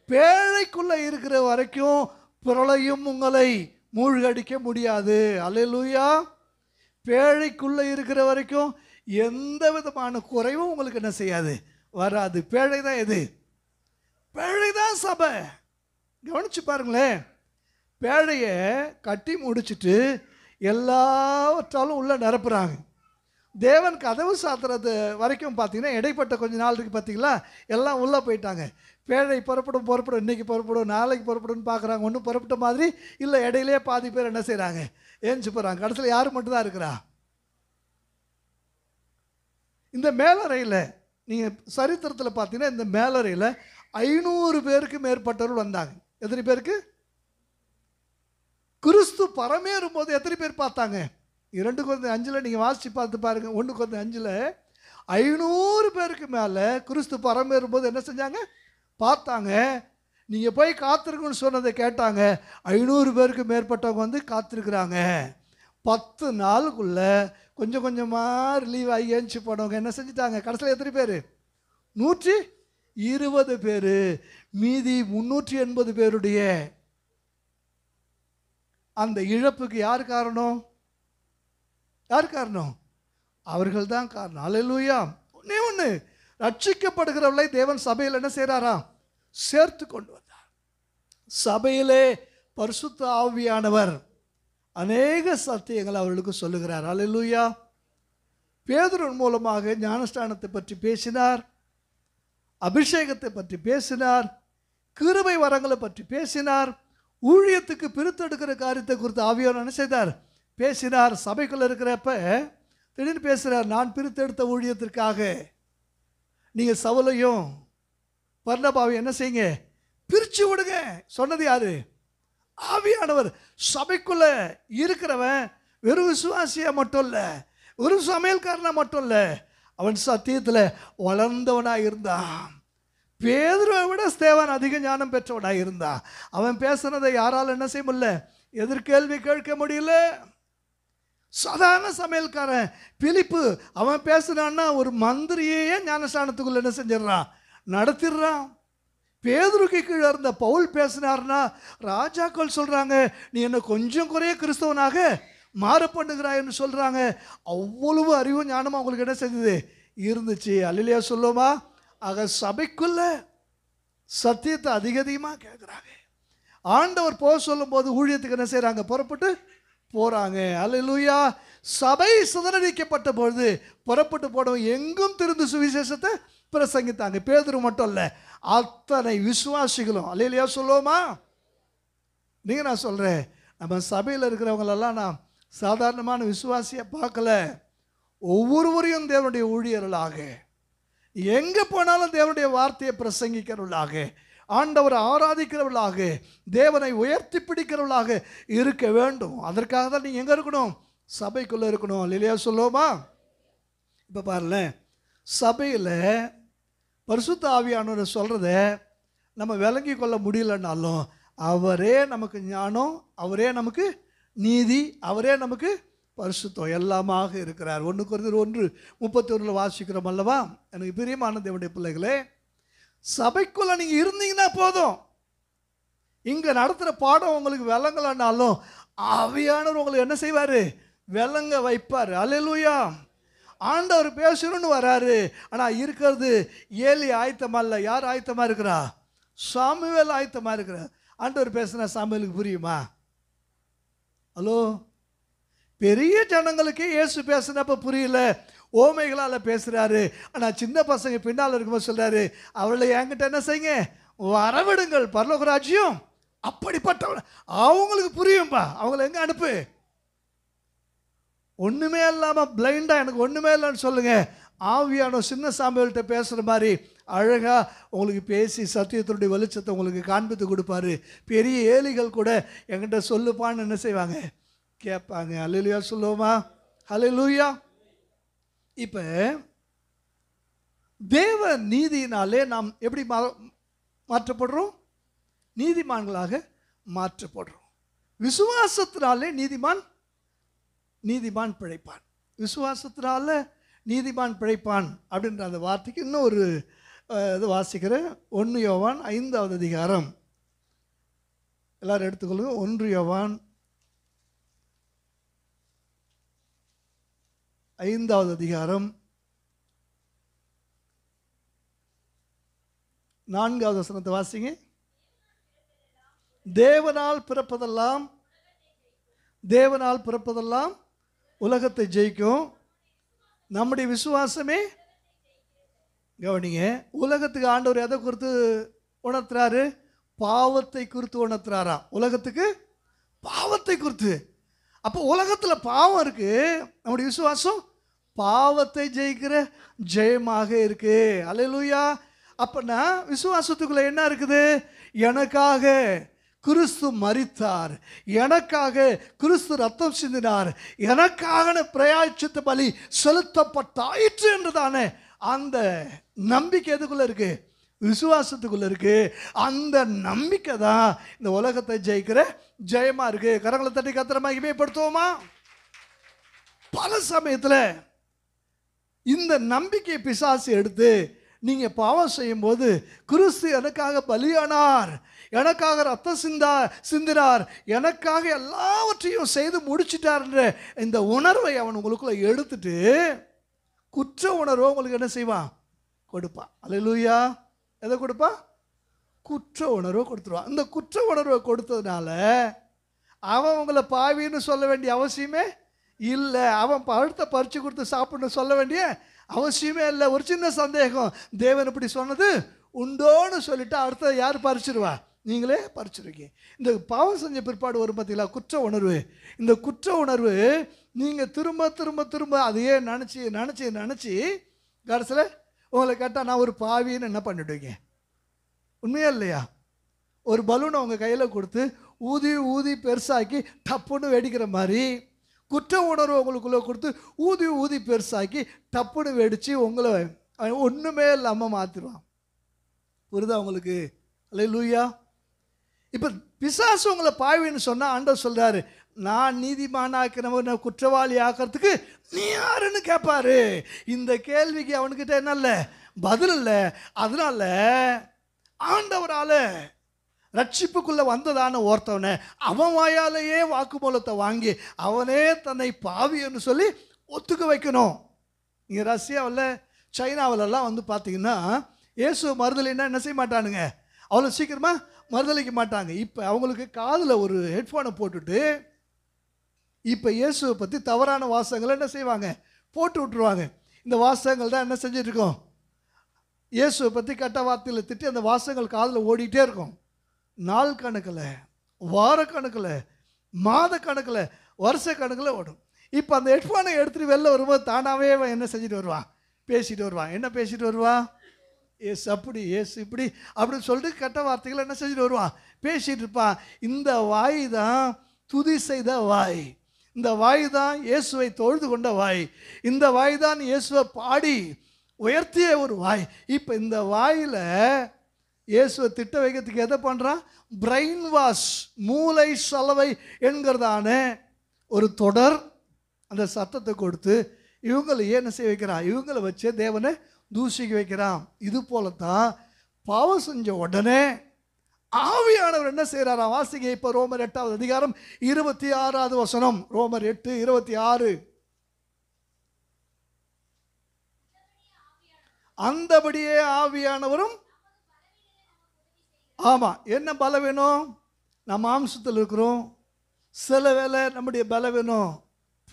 பேழைக்குள்ளே இருக்கிற வரைக்கும் பிரளயம் உங்களை மூழ்கடிக்க முடியாது. அல்லேலூயா. பேழைக்குள்ளே இருக்கிற வரைக்கும் எந்த விதமான குறைவும் உங்களுக்கு என்ன செய்யாது, வராது. பேழை தான் எது? பேழை தான் சபை. கவனிச்சு பாருங்களேன். பேழையை கட்டி முடிச்சுட்டு எல்லாவற்றாலும் உள்ளே நிரப்புறாங்க. தேவன் கதவு சாத்துறது வரைக்கும் பார்த்தீங்கன்னா இடைப்பட்ட கொஞ்ச நாள் இருக்குது பார்த்தீங்களா, எல்லாம் உள்ளே போயிட்டாங்க. பேழை புறப்படும், இன்றைக்கி புறப்படும், நாளைக்கு புறப்படும்னு பார்க்குறாங்க. ஒன்றும் புறப்பட்ட மாதிரி இல்லை. இடையிலே பாதி பேர் என்ன செய்கிறாங்க, ஏஞ்சி போகிறாங்க. கடைசியில் யார் மட்டும்தான் இருக்கிறா? இந்த மேலறையில் நீங்கள் சரித்திரத்தில் பார்த்தீங்கன்னா இந்த மேலறையில் 500 பேருக்கு மேற்பட்டவர்கள் வந்தாங்க. எத்தனை பேருக்கு? கிறிஸ்து பரமேறும் போது எத்தனை பேர் பார்த்தாங்க? 2 Corinthians 5 நீங்கள் வாசித்து பார்த்து பாருங்கள். 1 Corinthians 5 500 பேருக்கு மேலே கிறிஸ்து பரமேறும் போது என்ன செஞ்சாங்க? பார்த்தாங்க. நீங்கள் போய் காத்திருக்குன்னு சொன்னதை கேட்டாங்க. 500 பேருக்கு மேற்பட்டவங்க வந்து காத்திருக்கிறாங்க. 10 நாளுக்குள்ளே கொஞ்சம் கொஞ்சமாக ரிலீவ் ஆகி ஏஞ்சி போனவங்க என்ன செஞ்சுட்டாங்க? கடைசியில் எத்தனை பேர்? 120 பேர். மீதி 380 பேருடைய அந்த இழப்புக்கு யார் காரணம்? யார் காரணம்? அவர்கள் தான் காரணம். அல்லேலூயா. ஒன்று ரட்சிக்கப்படுகிறவர்களை தேவன் சபையில் என்ன செய்கிறாராம்? சேர்த்து கொண்டு வந்தார். சபையிலே பரிசுத்த ஆவியானவர் அநேக சத்தியங்கள் அவர்களுக்கு சொல்லுகிறார். அல்லேலூயா. பேதுருவின் மூலமாக ஞானஸ்தானத்தை பற்றி பேசினார், அபிஷேகத்தை பற்றி பேசினார், கிருபை வரங்களை பற்றி பேசினார், ஊழியத்துக்கு பிரித்தெடுக்கிற காரியத்தை குறித்து ஆவியானவர் என்ன செய்தார்? பேசினார். சபைக்குள்ளே இருக்கிறப்ப திடீர்னு பேசுகிறார், நான் பிரித்தெடுத்த ஊழியத்திற்காக நீங்கள் சவுலையும் பர்னபாவையும் என்ன செய்யுங்க? பிரித்து விடுங்க. சொன்னது யாரு? ஆவியானவர். சபைக்குள்ளே இருக்கிறவன் வெறும் விசுவாசியாக மட்டும் இல்லை, ஒரு சமையல்காரனா மட்டும் இல்லை, அவன் சத்தியத்தில் வளர்ந்தவனாக இருந்தான். பேதுருவை விட ஸ்தேவான் அதிக ஞானம் பெற்றவனாக இருந்தான். அவன் பேசுனதை யாரால் என்ன செய்ய முடியல? எதிர்கேள்வி கேட்க முடியல. சாதாரண சமையல்காரன் பிலிப்பு, அவன் பேசுனான்னா ஒரு மந்திரியே ஞானஸ்தானத்துக்குள்ள என்ன செஞ்சிடறான்? நடத்திடுறான். பேதுருக்கு கீழே இருந்த பவுல் பேசினார்னா ராஜாக்கள் சொல்கிறாங்க, நீ என்ன கொஞ்சம் குறைய கிறிஸ்தவனாக மாற பண்ணுகிறாய்ன்னு சொல்கிறாங்க. அவ்வளவு அறிவு ஞானமாக அவங்களுக்கு என்ன செஞ்சது? இருந்துச்சு. அல்லேலூயா சொல்லுமா? ஆக சபைக்குள்ள சத்தியத்தை அதிகமாக கேட்குறாங்க. ஆண்டவர் போக சொல்லும் போது ஊழியத்துக்கு என்ன செய்கிறாங்க? புறப்பட்டு போகிறாங்க. அல்லேலூயா. சபை சிதறடிக்கப்பட்ட பொழுது புறப்பட்டு போனவங்க எங்கும் திருந்து சுவிசேஷத்தை பிரசங்கித்தாங்க. பேதுரு மட்டும் இல்லை, அத்தனை விசுவாசிகளும். அல்லேலூயா சொல்லுவோமா? நீங்கள் நான் சொல்கிறேன், நம்ம சபையில் இருக்கிறவங்களெல்லாம் நான் சாதாரணமான விசுவாசியை பார்க்கல. ஒவ்வொருவரையும் தேவனுடைய ஊழியர்களாக, எங்கே போனாலும் தேவனுடைய வார்த்தையை பிரசங்கிக்கிறவர்களாக, ஆண்டவரை ஆராதிக்கிறவர்களாக, தேவனை உயர்த்தி பிடிக்கிறவர்களாக இருக்க வேண்டும். அதற்காக தான் நீங்கள் எங்கே இருக்கணும்? சபைக்குள்ளே இருக்கணும். இல்லையா சொல்லுவோமா? இப்போ பாருங்களேன், சபையில் பரிசுத்த ஆவியானவர் சொல்கிறத நம்ம விளங்கி கொள்ள முடியலன்னாலும் அவரே நமக்கு ஞானம், அவரே நமக்கு நீதி, அவரே நமக்கு பரிசுத்தம் எல்லாமாக இருக்கிறார். 1 Corinthians 1:31 வாசிக்கிறோம் அல்லவா? எனக்கு பிரியமான தேவனுடைய பிள்ளைகளே, சபைக்குள்ளே நீங்கள் இருந்தீங்கன்னா போதும். இங்கே நடத்துகிற பாடம் உங்களுக்கு விளங்கலைன்னாலும் ஆவியானவர் உங்களுக்கு என்ன செய்வார்? விளங்க வைப்பார். அல்லேலூயா. ஆண்டவர் பேசணும்னு வராரு, ஆனால் இருக்கிறது ஏலி ஆயத்தமாக இல்லை. யார் ஆயத்தமாக இருக்கிறா? சாமுவேல் ஆயத்தமாக இருக்கிற. ஆண்டவர் பேசுனா சாமுவேலுக்கு புரியுமா? ஹலோ, பெரிய ஜனங்களுக்கே இயேசு பேசுனப்ப புரியல, ஓமைகளால் பேசுகிறாரு. ஆனால் சின்ன பசங்க பின்னால் இருக்கும்போது சொல்கிறாரு, அவளை என்கிட்ட என்ன செய்யுங்க? வரவிடுங்கள், பரலோக ராஜ்யம் அப்படிப்பட்டவள். அவங்களுக்கு புரியும்பா. அவங்கள எங்கே அனுப்பு? ஒன்றுமே இல்லாமல் பிளைண்டாக எனக்கு ஒன்றுமே இல்லைன்னு சொல்லுங்கள். ஆவியான சின்ன சாமுவேல்கிட்ட பேசுகிற மாதிரி அழகாக உங்களுக்கு பேசி சத்தியத்தினுடைய வெளிச்சத்தை உங்களுக்கு காண்பித்து கொடுப்பாரு. பெரிய ஏலிகள் கூட என்கிட்ட சொல்லுப்பான்னு என்ன செய்வாங்க, கேட்பாங்க. ஹல்லேலூயா சொல்லுவோமா? ஹல்லேலூயா. இப்போ தேவ நீதியினாலே நாம் எப்படி மாற்றப்படுறோம்? நீதிமான்களாக மாற்றப்படுறோம். விசுவாசத்தினாலே நீதிமான் பிழைப்பான். விசுவாசத்தினால நீதிமான் பிழைப்பான் அப்படின்ற அந்த வார்த்தைக்கு இன்னும் ஒரு இது வாசிக்கிறேன். 1 யோவான் 5வது அதிகாரம். எல்லாரும் எடுத்துக்கொள்ளுங்க. 1 யோவான் 5வது அதிகாரம் 4வது வசனத்தை வாசிங்க. தேவனால் பிறப்பதெல்லாம் உலகத்தை ஜெயிக்கும். நம்முடைய விசுவாசமே, கவனிங்க, உலகத்துக்கு ஆண்டவர் எதை குறித்து உணர்த்துறாரு? பாவத்தை குறித்து உணர்த்துறாராம். உலகத்துக்கு பாவத்தை குறித்து. அப்போ உலகத்தில் பாவம் இருக்கு, நம்முடைய விசுவாசம் பாவத்தை ஜெயிக்கிற ஜெயமாக இருக்கு. அல்லேலூயா. அப்பனா விசுவாசத்துக்குள்ள என்ன இருக்குது? எனக்காக கிறிஸ்து மரித்தார், எனக்காக கிறிஸ்து ரத்தம் சிந்தினார், எனக்காக பிராயச்சித்த பலி செலுத்தப்பட்டாயிற்று என்றுதானே அந்த நம்பிக்கை எதுக்குள்ள இருக்கு? விசுவாசத்துக்குள்ள இருக்கு. அந்த நம்பிக்கை தான் இந்த உலகத்தை ஜெயிக்கிற ஜெயமா இருக்கு. கரங்களை தட்டி கர்த்தரை மகிமைப்படுத்துவோமா? பல சமயத்தில் இந்த நம்பிக்கையை பிசாசு எடுத்து நீங்க பாவம் செய்யும் போது கிறிஸ்து எனக்காக பலியானார், எனக்காக ரத்தம் சிந்தினார், எனக்காக எல்லாவற்றையும் செய்து முடிச்சிட்டார் என்ற இந்த உணர்வை அவன் உங்களுக்குள்ள எடுத்துட்டு குற்ற உணர்வை உங்களுக்கு என்ன செய்வான்? கொடுப்பான். அல்லேலூயா. எதை கொடுப்பான்? குற்ற உணர்வை கொடுத்துருவான். இந்த குற்ற உணர்வை கொடுத்ததுனால அவன் உங்களை பாவின்னு சொல்ல வேண்டிய அவசியமே இல்லை. அவன் பழத்தை பறித்து கொடுத்து சாப்பிடணும் சொல்ல வேண்டிய அவசியமே இல்லை. ஒரு சின்ன சந்தேகம், தேவன் இப்படி சொன்னது உண்டோன்னு சொல்லிட்டு அடுத்த யார் பறிச்சிருவா? நீங்களே பறிச்சிருக்கீங்க. இந்த பாவம் செஞ்ச பிற்பாடு வரும் பார்த்தீங்களா குற்ற உணர்வு. இந்த குற்ற உணர்வு நீங்கள் திரும்ப திரும்ப திரும்ப அதையே நினச்சி கடைசியில் உங்களை கேட்டால் நான் ஒரு பாவின்னு என்ன பண்ணிவிடுவீங்க? உண்மையா இல்லையா? ஒரு பலூனை உங்கள் கையில் கொடுத்து ஊதி ஊதி பெருசாக்கி டப்புன்னு வெடிக்கிற மாதிரி குற்ற உணர்வு உங்களுக்குள்ளே கொடுத்து ஊதி ஊதி பெருசாக்கி டப்புன்னு வெடித்து உங்களை ஒன்றுமே இல்லாமல் மாற்றிடுவான். புரியுதா உங்களுக்கு? அல்லேலூயா. இப்போ பிசாசு உங்களை பாவின்னு சொன்னால் ஆண்டவர் சொல்கிறாரு, நான் நீதிமானாக்கிறவன் குற்றவாளி ஆக்கிறதுக்கு நீ யாருன்னு கேட்பாரு. இந்த கேள்விக்கு அவனுக்கிட்ட என்ன இல்லை? பதில் இல்லை. அதனால ஆண்டவரால் ரட்சிப்புக்குள்ளே வந்ததான ஒருத்தவனை அவன் வாயாலேயே வாக்குமூலத்தை வாங்கி அவனே தன்னை பாவின்னு சொல்லி ஒத்துக்க வைக்கணும். இங்கே ரஷ்யாவில் சைனாவிலெல்லாம் வந்து பார்த்தீங்கன்னா இயேசு மறுதலைன்னா என்ன செய்ய மாட்டானுங்க, அவ்வளோ சீக்கிரமாக மறுதளிக்க மாட்டாங்க. இப்போ அவங்களுக்கு காதில் ஒரு ஹெட்ஃபோனை போட்டுட்டு இப்போ இயேசுவை பற்றி தவறான வாசகங்களை என்ன செய்வாங்க? போட்டு விட்டுருவாங்க. இந்த வாசகங்கள் தான் என்ன செஞ்சிட்ருக்கோம்? இயேசுவை பற்றி கெட்ட வார்த்தையில் திட்டி அந்த வாசகங்கள் காதில் ஓடிக்கிட்டே இருக்கும். நாள் கணக்கில், வார கணக்கில், மாத கணக்கில், வருஷ கணக்கில் ஓடும். இப்போ அந்த ஹெட்ஃபோனை எடுத்துகிட்டு வெளில வரும்போது தானாகவே என்ன செஞ்சுட்டு வருவான்? பேசிட்டு வருவான். என்ன பேசிட்டு வருவான்? ஏசு அப்படி, ஏசு இப்படி அப்படின்னு சொல்லிட்டு கெட்ட வார்த்தைகள் என்ன செஞ்சுட்டு வருவான்? பேசிகிட்டு இருப்பான். இந்த வாய் தான் துதி செய்த வாய், இந்த வாய் தான் இயேசுவை தொழுது கொண்ட வாய், இந்த வாய் தான் இயேசுவை பாடி உயர்த்திய ஒரு வாய். இப்போ இந்த வாயில் இயேசுவை திட்ட வைக்கிறதுக்கு எதை பண்ணுறான்? பிரெயின் வாஷ், மூளை சலவை என்கிறதான ஒரு தொடர் அந்த சத்தத்தை கொடுத்து இவங்களை என்ன செய்ய வைக்கிறான்? இவங்களை வச்சே தேவனை தூசிக்க வைக்கிறான். இது போலத்தான் பாவம் செஞ்ச உடனே ஆவியானவர் என்ன செய்கிறாராம்? வாசிங்க இப்போ ரோமர் 8வது அதிகாரம் 26வது வசனம். ரோமர் 8:26. அந்தபடியே ஆவியானவரும், ஆமாம், என்ன பலவீனம்? நம்ம மாம்சத்தில் இருக்கிறோம். சில வேளை நம்முடைய பலவீனம்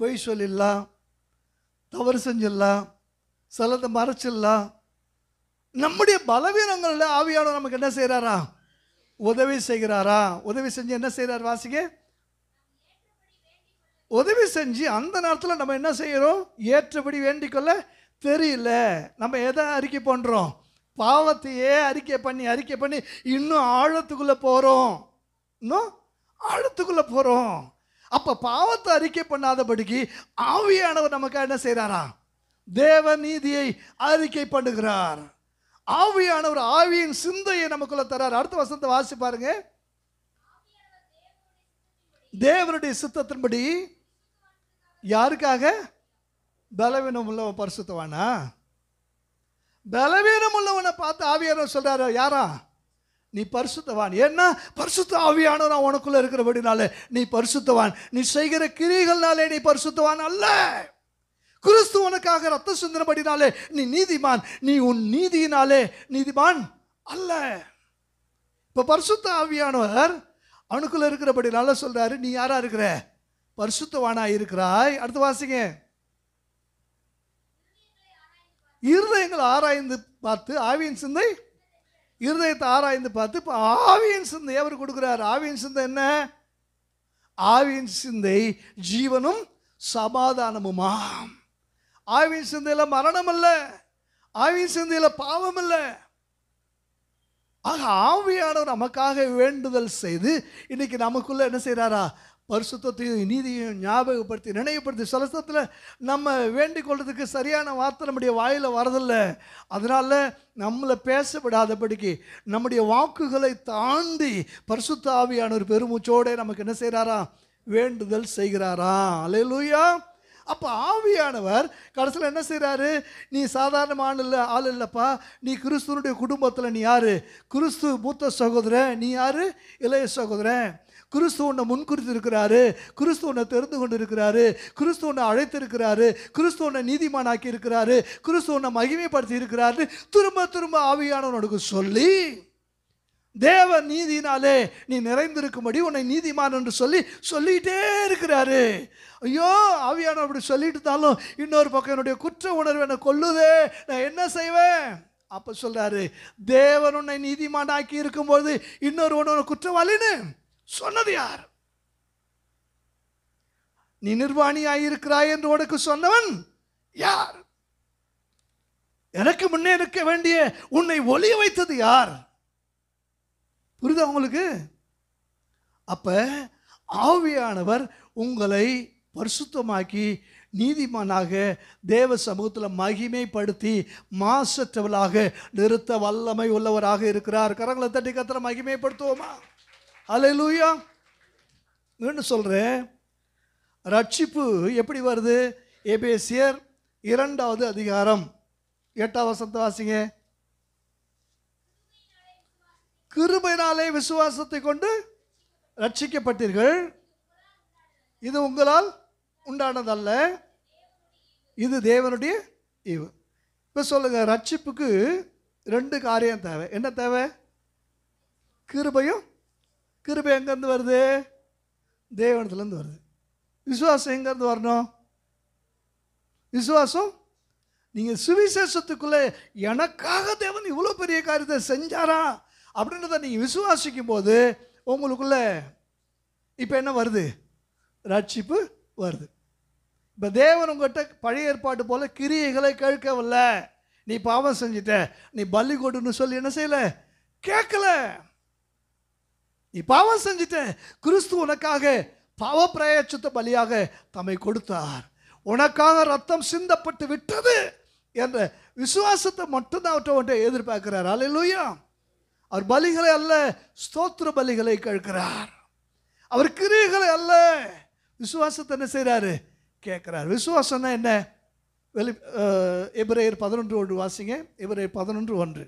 பொய் சொல்லிடலாம், தவறு செஞ்சிடலாம், சிலதை மறைச்சிடலாம். நம்முடைய பலவீனங்களில் ஆவியானவர் நமக்கு என்ன செய்கிறாரா? உதவி செய்கிறாரா? உதவி செஞ்சு என்ன செய்கிறார்? வாசிங்க. உதவி செஞ்சு அந்த நேரத்தில் நம்ம என்ன செய்கிறோம்? ஏற்றபடி வேண்டிக் கொள்ள தெரியல. நம்ம எதை அறிக்கை பண்ணுறோம்? பாவத்தையே அறிக்கை பண்ணி இன்னும் ஆழத்துக்குள்ளே போகிறோம். இன்னும் ஆழத்துக்குள்ளே போகிறோம். அப்போ பாவத்தை அறிக்கை பண்ணாதபடிக்கு ஆவியானவர் நமக்கு என்ன செய்கிறாரா? தேவ நீதியை அறிக்கை பண்ணுகிறார். ஆவியானவர் ஆவியின் சிந்தையை நமக்குள்ள தரார். அடுத்த வசனத்தை வாசி பாருங்க. தேவனுடைய சித்தத்தின்படி யாருக்காக? பலவீனம் உள்ளவன் பரிசுத்தவானா? பலவீனம் உள்ளவனை பார்த்து ஆவியானவர் சொல்றாரு, யாரா? நீ பரிசுத்தவான். ஏன்னா பரிசுத்த ஆவியானவர் உனக்குள்ள இருக்கிறபடினால நீ பரிசுத்தவான். நீ செய்கிற கிரியைகள்னாலே நீ பரிசுத்தவான் அல்ல. கிறிஸ்து உனக்காக ரத்த சிந்தினபடினாலே நீ நீதிமான். நீ உன் நீதியினாலே நீதிமான் அல்ல. இப்ப பரிசுத்த ஆவியானவர் அவனுக்குள்ள இருக்கிறபடினால சொல்றாரு, நீ யாரா இருக்கிற? பரிசுத்தவானா இருக்கிறாய். அடுத்து வாசிங்க. இருதயங்களை ஆராய்ந்து பார்த்து, ஆவியின் சிந்தை இருதயத்தை ஆராய்ந்து பார்த்து, இப்போ ஆவியின் சிந்தை அவர் கொடுக்கிறார். ஆவியின் சிந்தை என்ன? ஆவியின் சிந்தை ஜீவனும் சமாதானமுமாம். ஆவியின் சிந்தையில் மரணம் அல்ல, ஆவியின் சிந்தையில் பாவம் அல்ல. ஆக ஆவியானவர் நமக்காக வேண்டுதல் செய்து இன்னைக்கு நமக்குள்ள என்ன செய்கிறாரா? பரிசுத்தத்தையும் நீதியையும் ஞாபகப்படுத்தி நினைவுபடுத்தி. சில நம்ம வேண்டிக் கொள்றதுக்கு சரியான வார்த்தை நம்முடைய வாயில் வரதில்லை. அதனால நம்மளை பேச விடாதபடிக்கு நம்முடைய வாக்குகளை தாண்டி பரிசுத்த ஆவியானவர் பெருமூச்சோடு நமக்கு என்ன செய்கிறாரா? வேண்டுதல் செய்கிறாரா? அல்லேலூயா. அப்போ ஆவியானவர் கடைசியில் என்ன செய்கிறாரு? நீ சாதாரணமான ஆள் இல்லைப்பா, நீ கிறிஸ்துவனுடைய குடும்பத்தில் நீ யாரு? கிறிஸ்து மூத்த சகோதரன். நீ யாரு? இளைய சகோதரன். கிறிஸ்து உன்னை முன்குறித்து இருக்கிறாரு, கிறிஸ்து உன்னை தெரிந்து கொண்டு இருக்கிறாரு, கிறிஸ்து உன்னை அழைத்திருக்கிறாரு, கிறிஸ்து உன்னை நீதிமானாக்கி இருக்கிறாரு, கிறிஸ்து உன்னை மகிமைப்படுத்தி இருக்கிறாரு. திரும்ப திரும்ப ஆவியானவனுக்கு சொல்லி தேவ நீதினாலே நீ நிறைந்திருக்கும்படி உன்னை நீதிமான் என்று சொல்லிட்டே இருக்கிறாரு. ஐயோ, ஆவியானவர் அப்படி சொல்லிட்டு இருந்தாலும் இன்னொரு பக்கம் என்னுடைய குற்ற உணர்வு என்னை கொல்லுதே, நான் என்ன செய்வேன்? அப்ப சொல்றாரு, தேவன் உன்னை நீதிமானாக்கி இருக்கும்போது இன்னொரு ஒன்று குற்றவாளின்னு சொன்னது யார்? நீ நிர்வாணியாயிருக்கிறாய் என்று உனக்கு சொன்னவன் யார்? எனக்கு முன்னே இருக்க வேண்டிய உன்னை ஒளிய வைத்தது யார்? புரியுதா உங்களுக்கு? அப்ப ஆவியானவர் உங்களை பரிசுத்தமாக்கி நீதிமானாக தேவ சமூகத்தில் மகிமைப்படுத்தி மாசற்றவளாக நிறுத்த வல்லமை உள்ளவராக இருக்கிறார். கரங்களை தட்டி கத்திர மகிமைப்படுத்துவோமா? அல்லேலூயா. மீண்டும் சொல்றேன், ரட்சிப்பு எப்படி வருது? எபேசியர் 2வது அதிகாரம் 8வது வசனத்தை வாசிங்க. கிருபையினாலே விசுவாசத்தை கொண்டு ரட்சிக்கப்பட்டீர்கள், இது உங்களால் உண்டானதல்ல, இது தேவனுடைய ஈவு. இப்போ சொல்லுங்க, ரட்சிப்புக்கு 2 காரியம் தேவை. என்ன தேவை? கிருபையும். கிருபை எங்கேருந்து வருது? தேவனத்துலேருந்து வருது. விசுவாசம் எங்கேருந்து வரணும்? விசுவாசம் நீங்கள் சுவிசேஷத்துக்குள்ளே எனக்காக தேவன் இவ்வளோ பெரிய காரியத்தை செஞ்சாரா அப்படின்றத நீங்கள் விசுவாசிக்கும் போது உங்களுக்குள்ள இப்போ என்ன வருது? ரட்சிப்பு வருது. இப்போ தேவன் உங்கள்கிட்ட பழைய ஏற்பாடு போல கிரியைகளை கேட்கவில்லை. நீ பாவம் செஞ்சிட்ட, நீ பலி கொடுன்னு சொல்லி என்ன செய்யல? கேட்கல. நீ பாவம் செஞ்சிட்ட, கிறிஸ்து உனக்காக பாவ பிரயச்சித்த பலியாக தம்மை கொடுத்தார், உனக்காக ரத்தம் சிந்தப்பட்டு விட்டது என்ற விசுவாசத்தை மட்டும்தான் அவற்றை எதிர்பார்க்கிறார். அல்லேலூயா. அவர் பலிகளை அல்ல, ஸ்தோத்திர பலிகளை கேட்கிறார். அவர் கிரியைகளை அல்ல, விசுவாசத்தை என்ன செய்கிறாரு? கேட்கிறார். விசுவாசம்னா என்ன? எபிரேயர் 11:1 வாசிங்க. எபிரேயர் 11:1.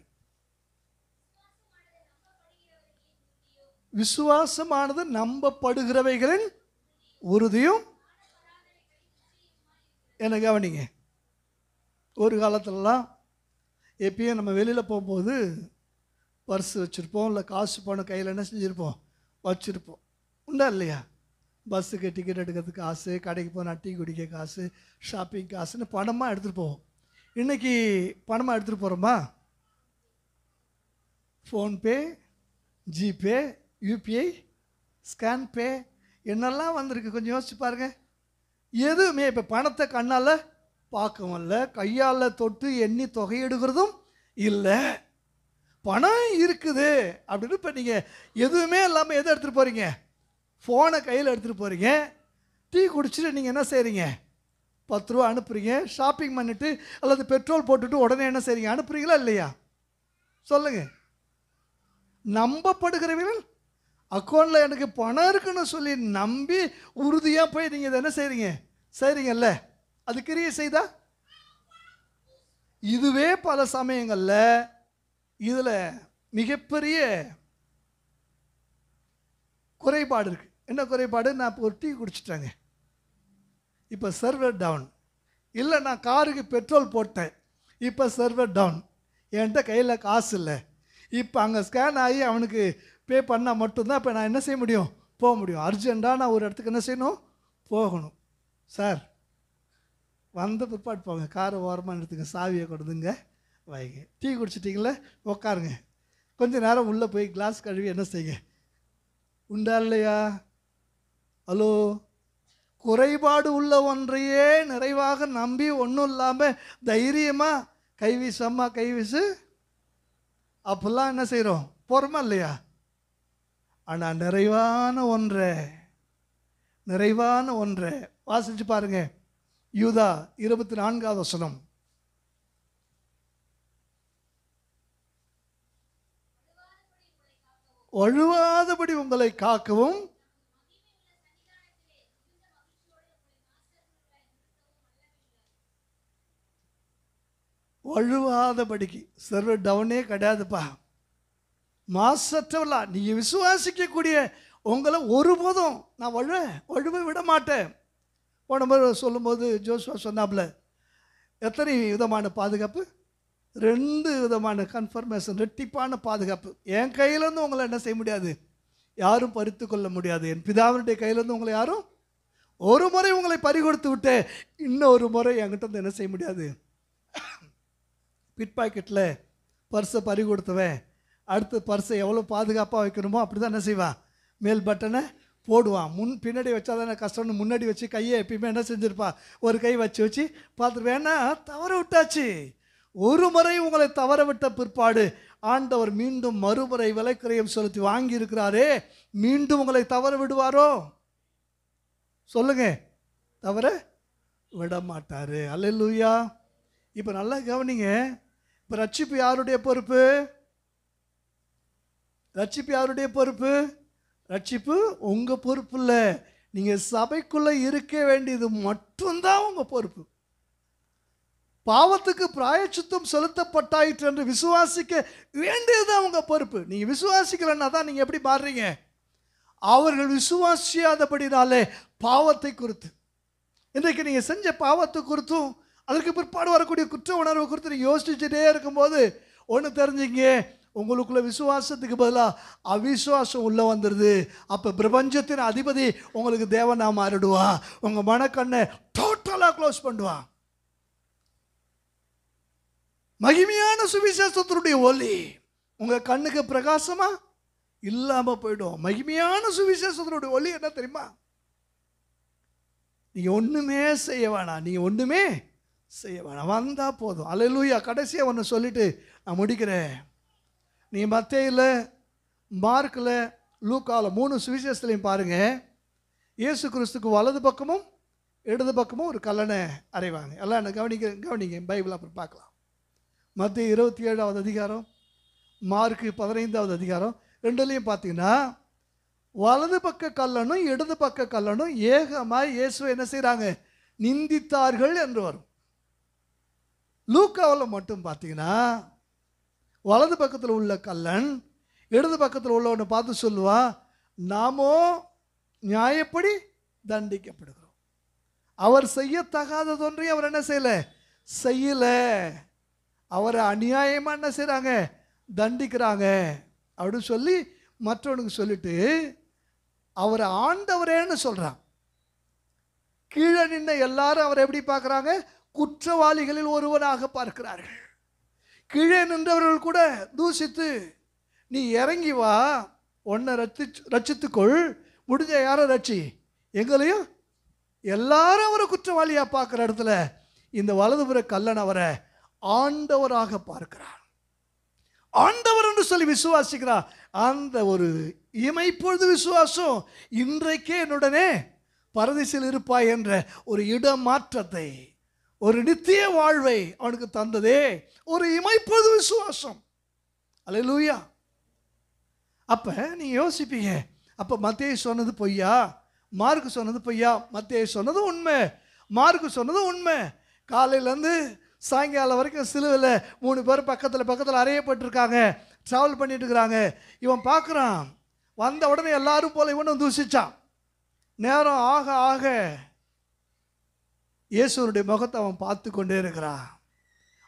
விசுவாசமானது நம்பப்படுகிறவைகளின் உறுதியும். என்ன கவனிங்க, ஒரு காலத்துலலாம் எப்பயும் நம்ம வெளியில் போகும்போது பர்ஸ் வச்சுருப்போம், இல்லை காசு பணம் கையில் என்ன செஞ்சுருப்போம்? வச்சுருப்போம். உண்டா இல்லையா? பஸ்ஸுக்கு டிக்கெட் எடுக்கிறதுக்கு காசு, கடைக்கு போனால் டீ குடிக்க காசு, ஷாப்பிங் காசுன்னு பணமாக எடுத்துகிட்டு போவோம். இன்றைக்கி பணமாக எடுத்துகிட்டு போகிறோமா? ஃபோன்பே, ஜிபே, யூபிஐ, ஸ்கேன் பே என்னெல்லாம் வந்திருக்கு. கொஞ்சம் யோசிச்சு பாருங்கள். எதுவுமே இப்போ பணத்தை கண்ணால் பார்க்கவும் இல்லை, கையால் தொட்டு எண்ணி தொகையிடுகிறதும் இல்லை. பணம் இருக்குது அப்படின்னு இப்போ நீங்கள் எதுவுமே இல்லாமல் எதை எடுத்துகிட்டு போகிறீங்க? ஃபோனை கையில் எடுத்துகிட்டு போகிறீங்க. டீ குடிச்சிட்டு நீங்கள் என்ன செய்கிறீங்க? 10 ரூபா அனுப்புகிறீங்க. ஷாப்பிங் பண்ணிவிட்டு அல்லது பெட்ரோல் போட்டுட்டு உடனே என்ன செய்கிறீங்க? அனுப்புகிறீங்களா இல்லையா? சொல்லுங்கள். நம்பப்படுகிறவர்கள் அக்கௌண்ட்டில் எனக்கு பணம் இருக்குன்னு சொல்லி நம்பி உறுதியாக போய் நீங்கள் இதை என்ன செய்கிறீங்கல்ல, அது கிரியை செய்தா? இதுவே பல சமயங்களில் இதில் மிகப்பெரிய குறைபாடு இருக்குது. என்ன குறைபாடு? நான் இப்போ ஒரு டீ குடிச்சிட்டேங்க, இப்போ சர்வர் டவுன். இல்லை, நான் காருக்கு பெட்ரோல் போட்டேன், இப்போ சர்வர் டவுன். என்கிட்ட கையில் காசு இல்லை. இப்போ அங்கே ஸ்கேன் ஆகி அவனுக்கு பே பண்ணால் மட்டும்தான் இப்போ நான் என்ன செய்ய முடியும்? போக முடியும். அர்ஜெண்ட்டாக நான் ஒரு இடத்துக்கு என்ன செய்யணும்? போகணும். சார், வந்த பிற்பாடு போங்க, காரை ஓரமாக எடுத்துங்க, சாவியை கொடுதுங்க, வைங்க. டீ குடிச்சிட்டிங்களே, உட்காருங்க. கொஞ்சம் நேரம் உள்ளே போய் கிளாஸ் கழுவி என்ன செய்யுங்க? உண்டா இல்லையா? ஹலோ, குறைபாடு உள்ள ஒன்றையே நிறைவாக நம்பி ஒன்றும் இல்லாமல் தைரியமாக கைவீசம்மா கைவீசு அப்பெல்லாம் என்ன செய்கிறோம்? போகிறோமா இல்லையா? ஆனால் நிறைவான ஒன்றை வாசிச்சு பாருங்க. யூதா 24வது வசனம். வழுவாதபடி உங்களை காக்கவும் வழுவாதபடிக்கு. சர்வர் டவுனே கிடையாதுப்பா, மாசற்றவளா நீங்கள் விசுவாசிக்கக்கூடிய உங்களை ஒருபோதும் நான் வழுவ விட மாட்டேன். போன முறை சொல்லும்போது ஜோசுவா சொன்னாப்புல, எத்தனை விதமான பாதுகாப்பு? 2 விதமான கன்ஃபர்மேஷன், ரெட்டிப்பான பாதுகாப்பு. என் கையிலேருந்து உங்களை என்ன செய்ய முடியாது? யாரும் பறித்து கொள்ள முடியாது. என் பிதாவினுடைய கையிலேருந்து உங்களை யாரும், ஒரு முறை உங்களை பறிகொடுத்து விட்டு இன்னொரு முறை என்கிட்ட வந்து என்ன செய்ய முடியாது. பிட் பாக்கெட்டில் பர்ஸை பறிகொடுத்தவன் அடுத்து பர்ஸை எவ்வளோ பாதுகாப்பாக வைக்கணுமோ அப்படி தான் என்ன செய்வான்? மேல் பட்டனை போடுவான். பின்னாடி வச்சா தானே கஷ்டம்னு முன்னாடி வச்சு கையை எப்பயுமே என்ன செஞ்சுருப்பா? ஒரு கை வச்சு பார்த்துட்டு வேணா தவற விட்டாச்சு. ஒரு முறை உங்களை தவற விட்ட பிற்பாடு ஆண்டவர் மீண்டும் மறுமுறை விலைக்கிரயம் செலுத்தி வாங்கி இருக்கிறாரே, மீண்டும் உங்களை தவற விடுவாரோ? சொல்லுங்க, தவற விட மாட்டாரு. அல்லேலூயா. இப்போ நல்லா கவனிங்க. இப்போ ரட்சிப்பு யாருடைய பொறுப்பு? ரட்சிப்பு யாருடைய பொறுப்பு? ரட்சிப்பு உங்கள் பொறுப்பு இல்லை. நீங்கள் சபைக்குள்ளே இருக்க வேண்டியது மட்டும்தான் உங்கள் பொறுப்பு. பாவத்துக்கு பிராயச்சித்தம் செலுத்தப்பட்டாயிற்று என்று விசுவாசிக்க வேண்டியதுதான் உங்கள் பொறுப்பு. நீங்கள் விசுவாசிக்கலன்னா தான் நீங்கள் எப்படி மாறுறீங்க? அவர்கள் விசுவாசியாதபடினாலே பாவத்தை குறித்து, இன்றைக்கு நீங்கள் செஞ்ச பாவத்தை குறித்தும் அதற்கு பிற்பாடு வரக்கூடிய குற்ற உணர்வு குறித்து நீங்கள் யோசிச்சுட்டே இருக்கும்போது ஒன்று தெரிஞ்சுங்க, உங்களுக்குள்ள விசுவாசத்துக்கு பதிலாக அவிசுவாசம் உள்ளே வந்துடுது. அப்போ பிரபஞ்சத்தின் அதிபதி உங்களுக்கு தேவனா மாறிடுவா. உங்கள் மனக்கண்ணை டோட்டலாக க்ளோஸ் பண்ணுவா. மகிமையான சுவிசேஷத்தினுடைய ஒளி உங்கள் கண்ணுக்கு பிரகாசமா இல்லாமல் போயிடும். மகிமையான சுவிசேஷத்தினுடைய ஒளி என்ன தெரியுமா? நீங்கள் ஒன்றுமே செய்ய வேணாம், வந்தால் போதும். அல்லேலூயா. கடைசியாக ஒன்று சொல்லிட்டு நான் முடிக்கிறேன். நீங்கள் மத்தேயுல, மார்க்கில், லூக்காவில் 3 சுவிசேஷத்துலையும் பாருங்கள், இயேசு கிறிஸ்துக்கு வலது பக்கமும் இடது பக்கமும் ஒரு கல்லணை அறைவாங்க. எல்லாம் என்ன கவனிங்க பைபிள் அப்புறம் பார்க்கலாம். மத்தேயு 27வது அதிகாரம், மார்க்கு 15வது அதிகாரம், ரெண்டுலேயும் பார்த்தீங்கன்னா வலது பக்க கல்லனும் இடது பக்க கல்லனும் ஏகமாய் இயேசுவை என்ன செய்கிறாங்க? நிந்தித்தார்கள் என்று வரும். லூக்காவில் மட்டும் பார்த்தீங்கன்னா வலது பக்கத்தில் உள்ள கல்லன் இடது பக்கத்தில் உள்ளவனை பார்த்து சொல்லுவா, நாமோ நியாயப்படி தண்டிக்கப்படுகிறோம். அவர் செய்யத்தகாததொன்றையும் அவர் என்ன செய்யலை. அவரை அநியாயமாக என்ன செய்கிறாங்க? தண்டிக்கிறாங்க அப்படின்னு சொல்லி மற்றவனுக்கு சொல்லிட்டு அவரை ஆண்டவரேன்னு சொல்கிறான். கீழே நின்ன எல்லாரும் அவரை எப்படி பார்க்குறாங்க? குற்றவாளிகளில் ஒருவனாக பார்க்கிறார்கள். கீழே நின்றவர்கள் கூட தூசித்து, நீ இறங்கி வா, உன்னை ரட்சித்துக்கொள், முடிஞ்ச யாரை ரட்சி, எங்களையும் எல்லாரும் அவரை குற்றவாளியா பார்க்குற இடத்துல இந்த வலதுபுற கல்லன் அவரை ஆண்டவராக பார்க்கிறார். ஆண்டவர் என்று சொல்லி விசுவாசிக்கிறார். அந்த ஒரு இமைப்பொழுது விசுவாசம் இன்றைக்கே என்னுடனே பரதீசில் இருப்பாய் என்ற ஒரு இடமாற்றத்தை, ஒரு நித்திய வாழ்வை அவனுக்கு தந்ததே ஒரு இமைப்பொழுது விசுவாசம். அல்லேலூயா. அப்ப நீ யோசிப்பீங்க, அப்ப மத்தேயு சொன்னது பொய்யா, மார்க்கு சொன்னது பொய்யா? மத்தேயு சொன்னது உண்மை, மார்க்கு சொன்னது உண்மை. காலையிலேருந்து சாயங்காலம் வரைக்கும் சிலுவையில் 3 பேர் பக்கத்தில் அறையப்பட்டிருக்காங்க, ட்ராவல் பண்ணிட்டு இருக்கிறாங்க. இவன் பார்க்குறான், வந்த உடனே எல்லாரும் போல இவனும் தூசிச்சான். நேரம் ஆக ஆக இயேசுனுடைய முகத்தை அவன் பார்த்து கொண்டே இருக்கிறான்.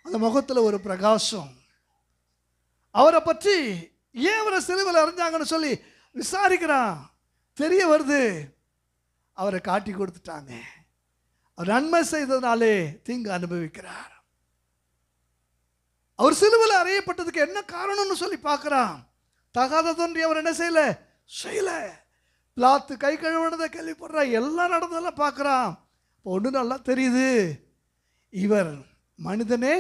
அந்த முகத்தில் ஒரு பிரகாசம். அவரை பற்றி ஏன் அவரை சிலுவையில் அறைஞ்சாங்கன்னு சொல்லி விசாரிக்கிறான். தெரிய வருது, அவரை காட்டி கொடுத்துட்டாங்க. அவர் நன்மை செய்ததுனாலே தீங்கு அனுபவிக்கிறார். அவர் சிலுவையில் அறையப்பட்டதுக்கு என்ன காரணம்னு சொல்லி பார்க்கிறான். தகாததொன்றி அவர் என்ன செய்யல. பிளாத்து கை கழுவுனதை கேள்விப்படுறா, எல்லாம் நடந்ததெல்லாம் பார்க்குறான். இப்போ ஒன்று நல்லா தெரியுது, இவர் மனிதனே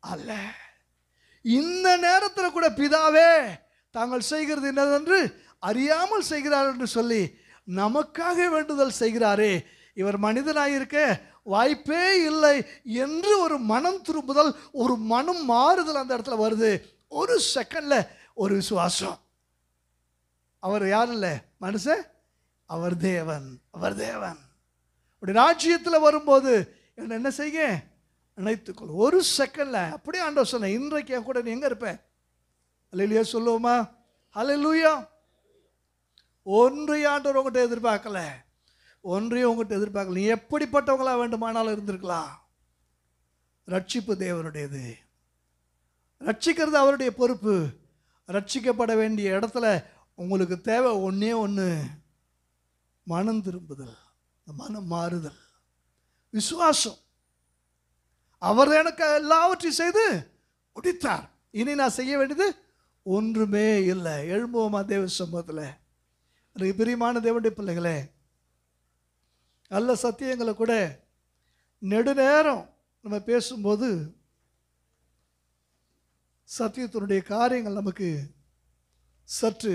அல்ல. இந்த நேரத்தில் கூட பிதாவே தாங்கள் செய்கிறது என்னதென்று அறியாமல் செய்கிறார் என்று சொல்லி நமக்காக வேண்டுதல் செய்கிறாரே, இவர் மனிதனாயிருக்க வாய்ப்பே இல்லை என்று ஒரு மனம் திரும்புதல், ஒரு மனம் மாறுதல் அந்த இடத்துல வருது. ஒரு செகண்ட்ல ஒரு விசுவாசம். அவர் யார் இல்லை மனுஷன், அவர் தேவன். அவர் தேவன். அப்படி ராஜ்யத்தில் வரும்போது என்ன செய்ய நினைத்துக்கொள். ஒரு செகண்ட்ல அப்படியே ஆண்டவர் சொன்ன, இன்றைக்கு என் கூட நீ எங்க இருப்ப? அல்லேலூயா சொல்லுவோமா? அல்லேலூயா. ஒன்றையும் ஆண்டவர் உங்கள்கிட்ட எதிர்பார்க்கல, ஒன்றையும் உங்கள்கிட்ட எதிர்பார்க்கல. நீ எப்படிப்பட்டவங்களா வேண்டுமானாலும் இருந்திருக்கலாம். ரட்சிப்பு தேவனுடையது, ரட்சிக்கிறது அவருடைய பொறுப்பு. ரட்சிக்கப்பட வேண்டிய இடத்துல உங்களுக்கு தேவை ஒன்றே ஒன்று, மனம் திரும்புதல், மனம் மாறுதல், விசுவாசம். அவர் எனக்கு எல்லாவற்றையும் செய்து முடித்தார், இனி நான் செய்ய வேண்டியது ஒன்றுமே இல்லை. எழும்புவோமா தேவ சமூகத்தில்? எனக்கு பிரியமான தேவனுடைய பிள்ளைகளே, நல்ல சத்தியங்களை கூட நெடுநேரம் நம்ம பேசும்போது சத்தியத்தினுடைய காரியங்கள் நமக்கு சற்று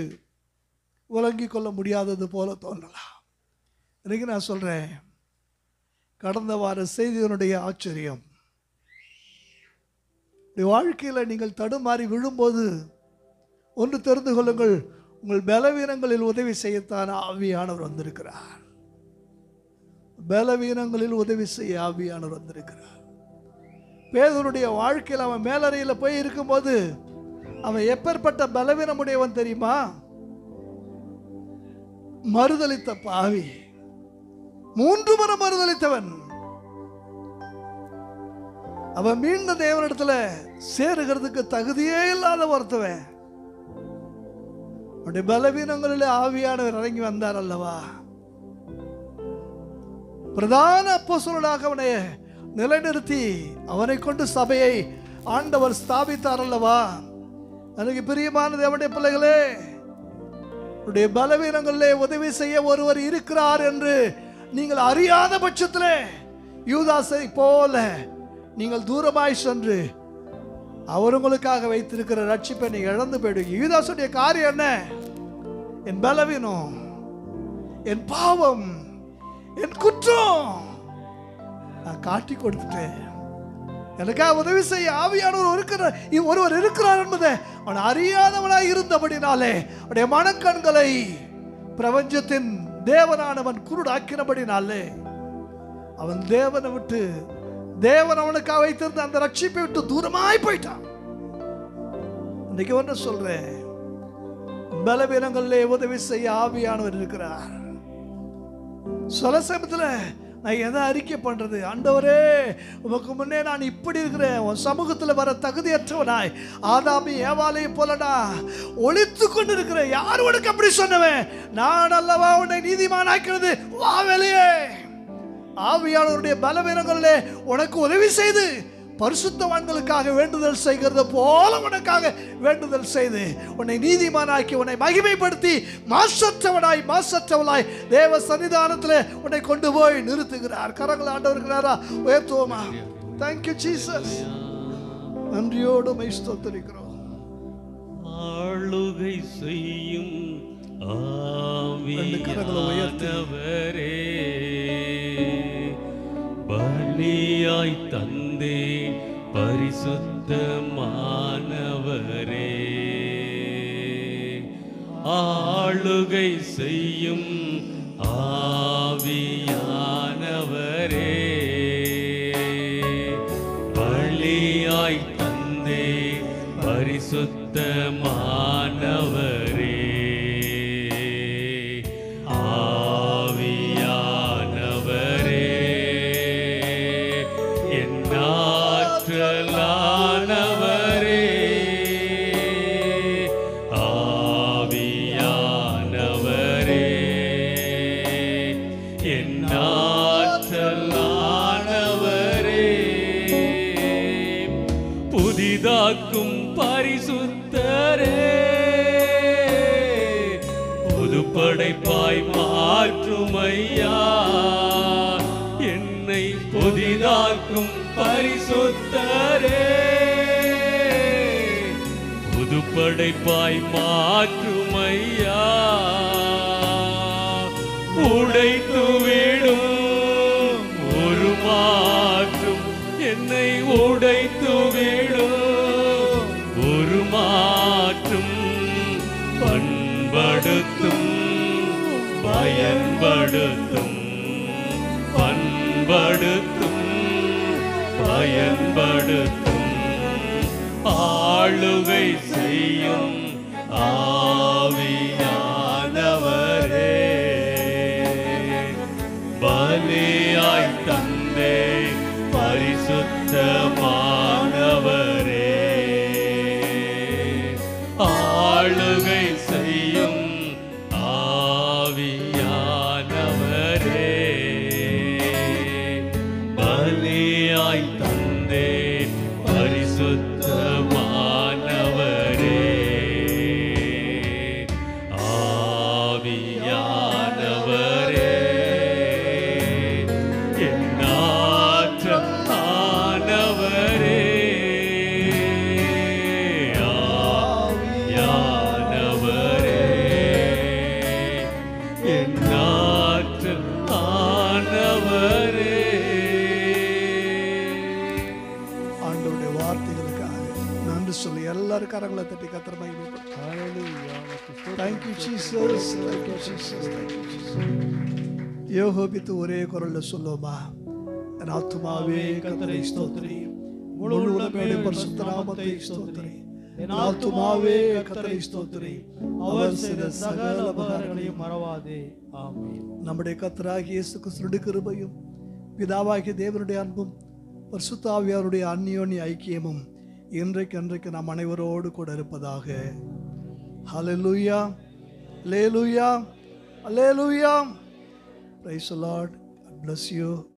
விளங்கி கொள்ள முடியாதது போல தோன்றலாம். இன்னைக்கு நான் சொல்கிறேன், கடந்த வார செய்தியினுடைய ஆச்சரியம், வாழ்க்கையில் நீங்கள் தடுமாறி விழும்போது ஒன்று தெரிந்து கொள்ளுங்கள், உங்கள் பலவீனங்களில் உதவி செய்யத்தான் ஆவியானவர் வந்திருக்கிறார். பலவீனங்களில் உதவி செய்ய ஆவியானவர் வந்திருக்கிறார். பேதுருடைய வாழ்க்கையில் அவன் மேலறையில் போய் இருக்கும்போது அவன் எப்பேற்பட்ட பலவீனமுடையவன் தெரியுமா? மறுதலித்த பாவி, 3 முறை மறுதலித்தவன். அவன் மீண்ட தேவனிடத்துல சேருகிறதுக்கு தகுதியே இல்லாத ஒருத்தவன். அவனுடைய பலவீனங்களில் ஆவியானவர் இறங்கி வந்தார் அல்லவா? பிரதான அப்போஸ்தலனாக அவனை நிலைநிறுத்தி அவனை கொண்டு சபையை ஆண்டவர் ஸ்தாபித்தார் அல்லவா? எனக்கு பிரியமான தேவனுடைய பிள்ளைகளே, உடைய பலவீனங்களிலே உதவி செய்ய ஒருவர் இருக்கிறார் என்று நீங்கள் அறியாத பட்சத்திலே யூதாசை போல நீங்கள் தூரமாய் சென்று அவர் உங்களுக்காக வைத்திருக்கிற ரட்சிப்பை நீங்க இழந்து போயிடுவீங்க. யூதாசுடைய காரியம் என்ன? என் பலவீனம், என் பாவம், என் குற்றம் நான் காட்டி கொடுத்துட்டேன். எனக்காக உதவி செய்ய ஆவியானவர் ஒருவர் இருக்கிறார் என்பதை அவன் அறியாதவனாய் இருந்தபடினாலே அவனுடைய மனக்கண்களை பிரபஞ்சத்தின் தேவனானவன் குருடாக்கினபடினாலே அவன் தேவனை விட்டு, தேவன் அவனுக்காக வைத்திருந்த அந்த ரட்சிப்பை விட்டு தூரமாய் போயிட்டான். இன்னைக்கு ஒன்று சொல்றேன், பலவீனங்களிலே உதவி செய்ய ஆவியானவர் இருக்கிறார். சில சமயத்தில் நான் எதை அறிக்கை பண்றது? ஆண்டவரே, உமக்கு முன்னே நான் இப்படி இருக்கிறேன், உன் சமூகத்தில் வர தகுதியற்றவனாய் ஆதாமி ஏவாளையும் போலடா ஒளித்து கொண்டு இருக்கிறேன். யார் உனக்கு அப்படி சொன்னவன்? நான் அல்லவா உன்னை நீதிமானாக்கிறது, வா வெளியே. ஆவியானவருடைய பலவீனங்களிலே உனக்கு உதவி செய்து பரிசுத்தவான்களுக்காக வேண்டுதல் செய்கிறது போல உனக்காக வேண்டுதல் செய்து உன்னை நீதிமானாக்கி உன்னை மகிமைப்படுத்தி மாசற்றவளாய் தேவ சன்னிதானத்தில் உன்னை கொண்டு போய் நிறுத்துகிறார். கரங்களை ஆண்டவருக்கிறாரா உயர்த்துவோமா? Thank you Jesus. நன்றியோடு மை ஸ்தோத்திரிக்கிறோம். ஆளுகை செய்யும் ஆவியானவரே, பலியாய் தந்தே பரிசுத்தமானவரே, ஆளுகை செய்யும் ஆவியானவரே, பலியாய் தந்தே பரிசுத்தமானவரே, ஆவியானவரே, என் ஆற்றலானவரே, ஆவியானவரே, என் ஆற்றலானவரே, புதிதாக்கும் பரிசுத்தரே, புதுப்படைப்பாய் மாற்றுமையா, என்னை புதிதாக்கும் பரிசுத்தரே, புதுப்படைப்பாய் மாற்றுமையா, உடைத்துவிடும் ஒரு மாற்றும், என்னை உடைத்துவிடும் ஒரு மாற்றும், பண்படுத்தும் பயன்படுத்தும், பண்படுத்தும் பயன்படுத்தும், ஆளுகை செய்யும் ஆவியானவரே, பலியாய் தந்தே பரிசுத்தமானவரே, ஆளுகை செய்யும் ஆவியானவரே, பலியாய் தந்தே பரிசுத்தமானவரே, ஆவியானவரே, என் ஆற்றலானவரே, ஆண்டவருடைய வார்த்தைகளுக்காக நன்றி சொல்லி எல்லாரும் கரங்களை தட்டி கர்த்தரை மகிமைப்படுத்துவோம். Thank you Jesus. Thank you Jesus. Thank you Jesus. யோகோபித்து ஒரே குரல்ல சொல்லுமா, என் ஆத்துமாவே கர்த்தரை ஸ்தோத்திரி, முழு உலகமே பரிசுத்த நாமத்தை ஸ்தோத்திரி, என் ஆத்துமாவே கர்த்தரை ஸ்தோத்திரி, அவர் செய்த சகல உபகாரங்களையும் மறவாதே. ஆமென். நம்முடைய கர்த்தராகிய இயேசு கிறிஸ்துவின் கிருபையும் பிதாவாகிய தேவனுடைய அன்பும் பரிசுத்த ஆவியாருடைய அந்யோன்ய ஐக்கியமும் இன்றைக்கு நாம் அனைவரோடு கூட இருப்பதாக. ஹல்லேலூயா, ஹல்லேலூயா, ஹல்லேலூயா. Praise the Lord. God bless you.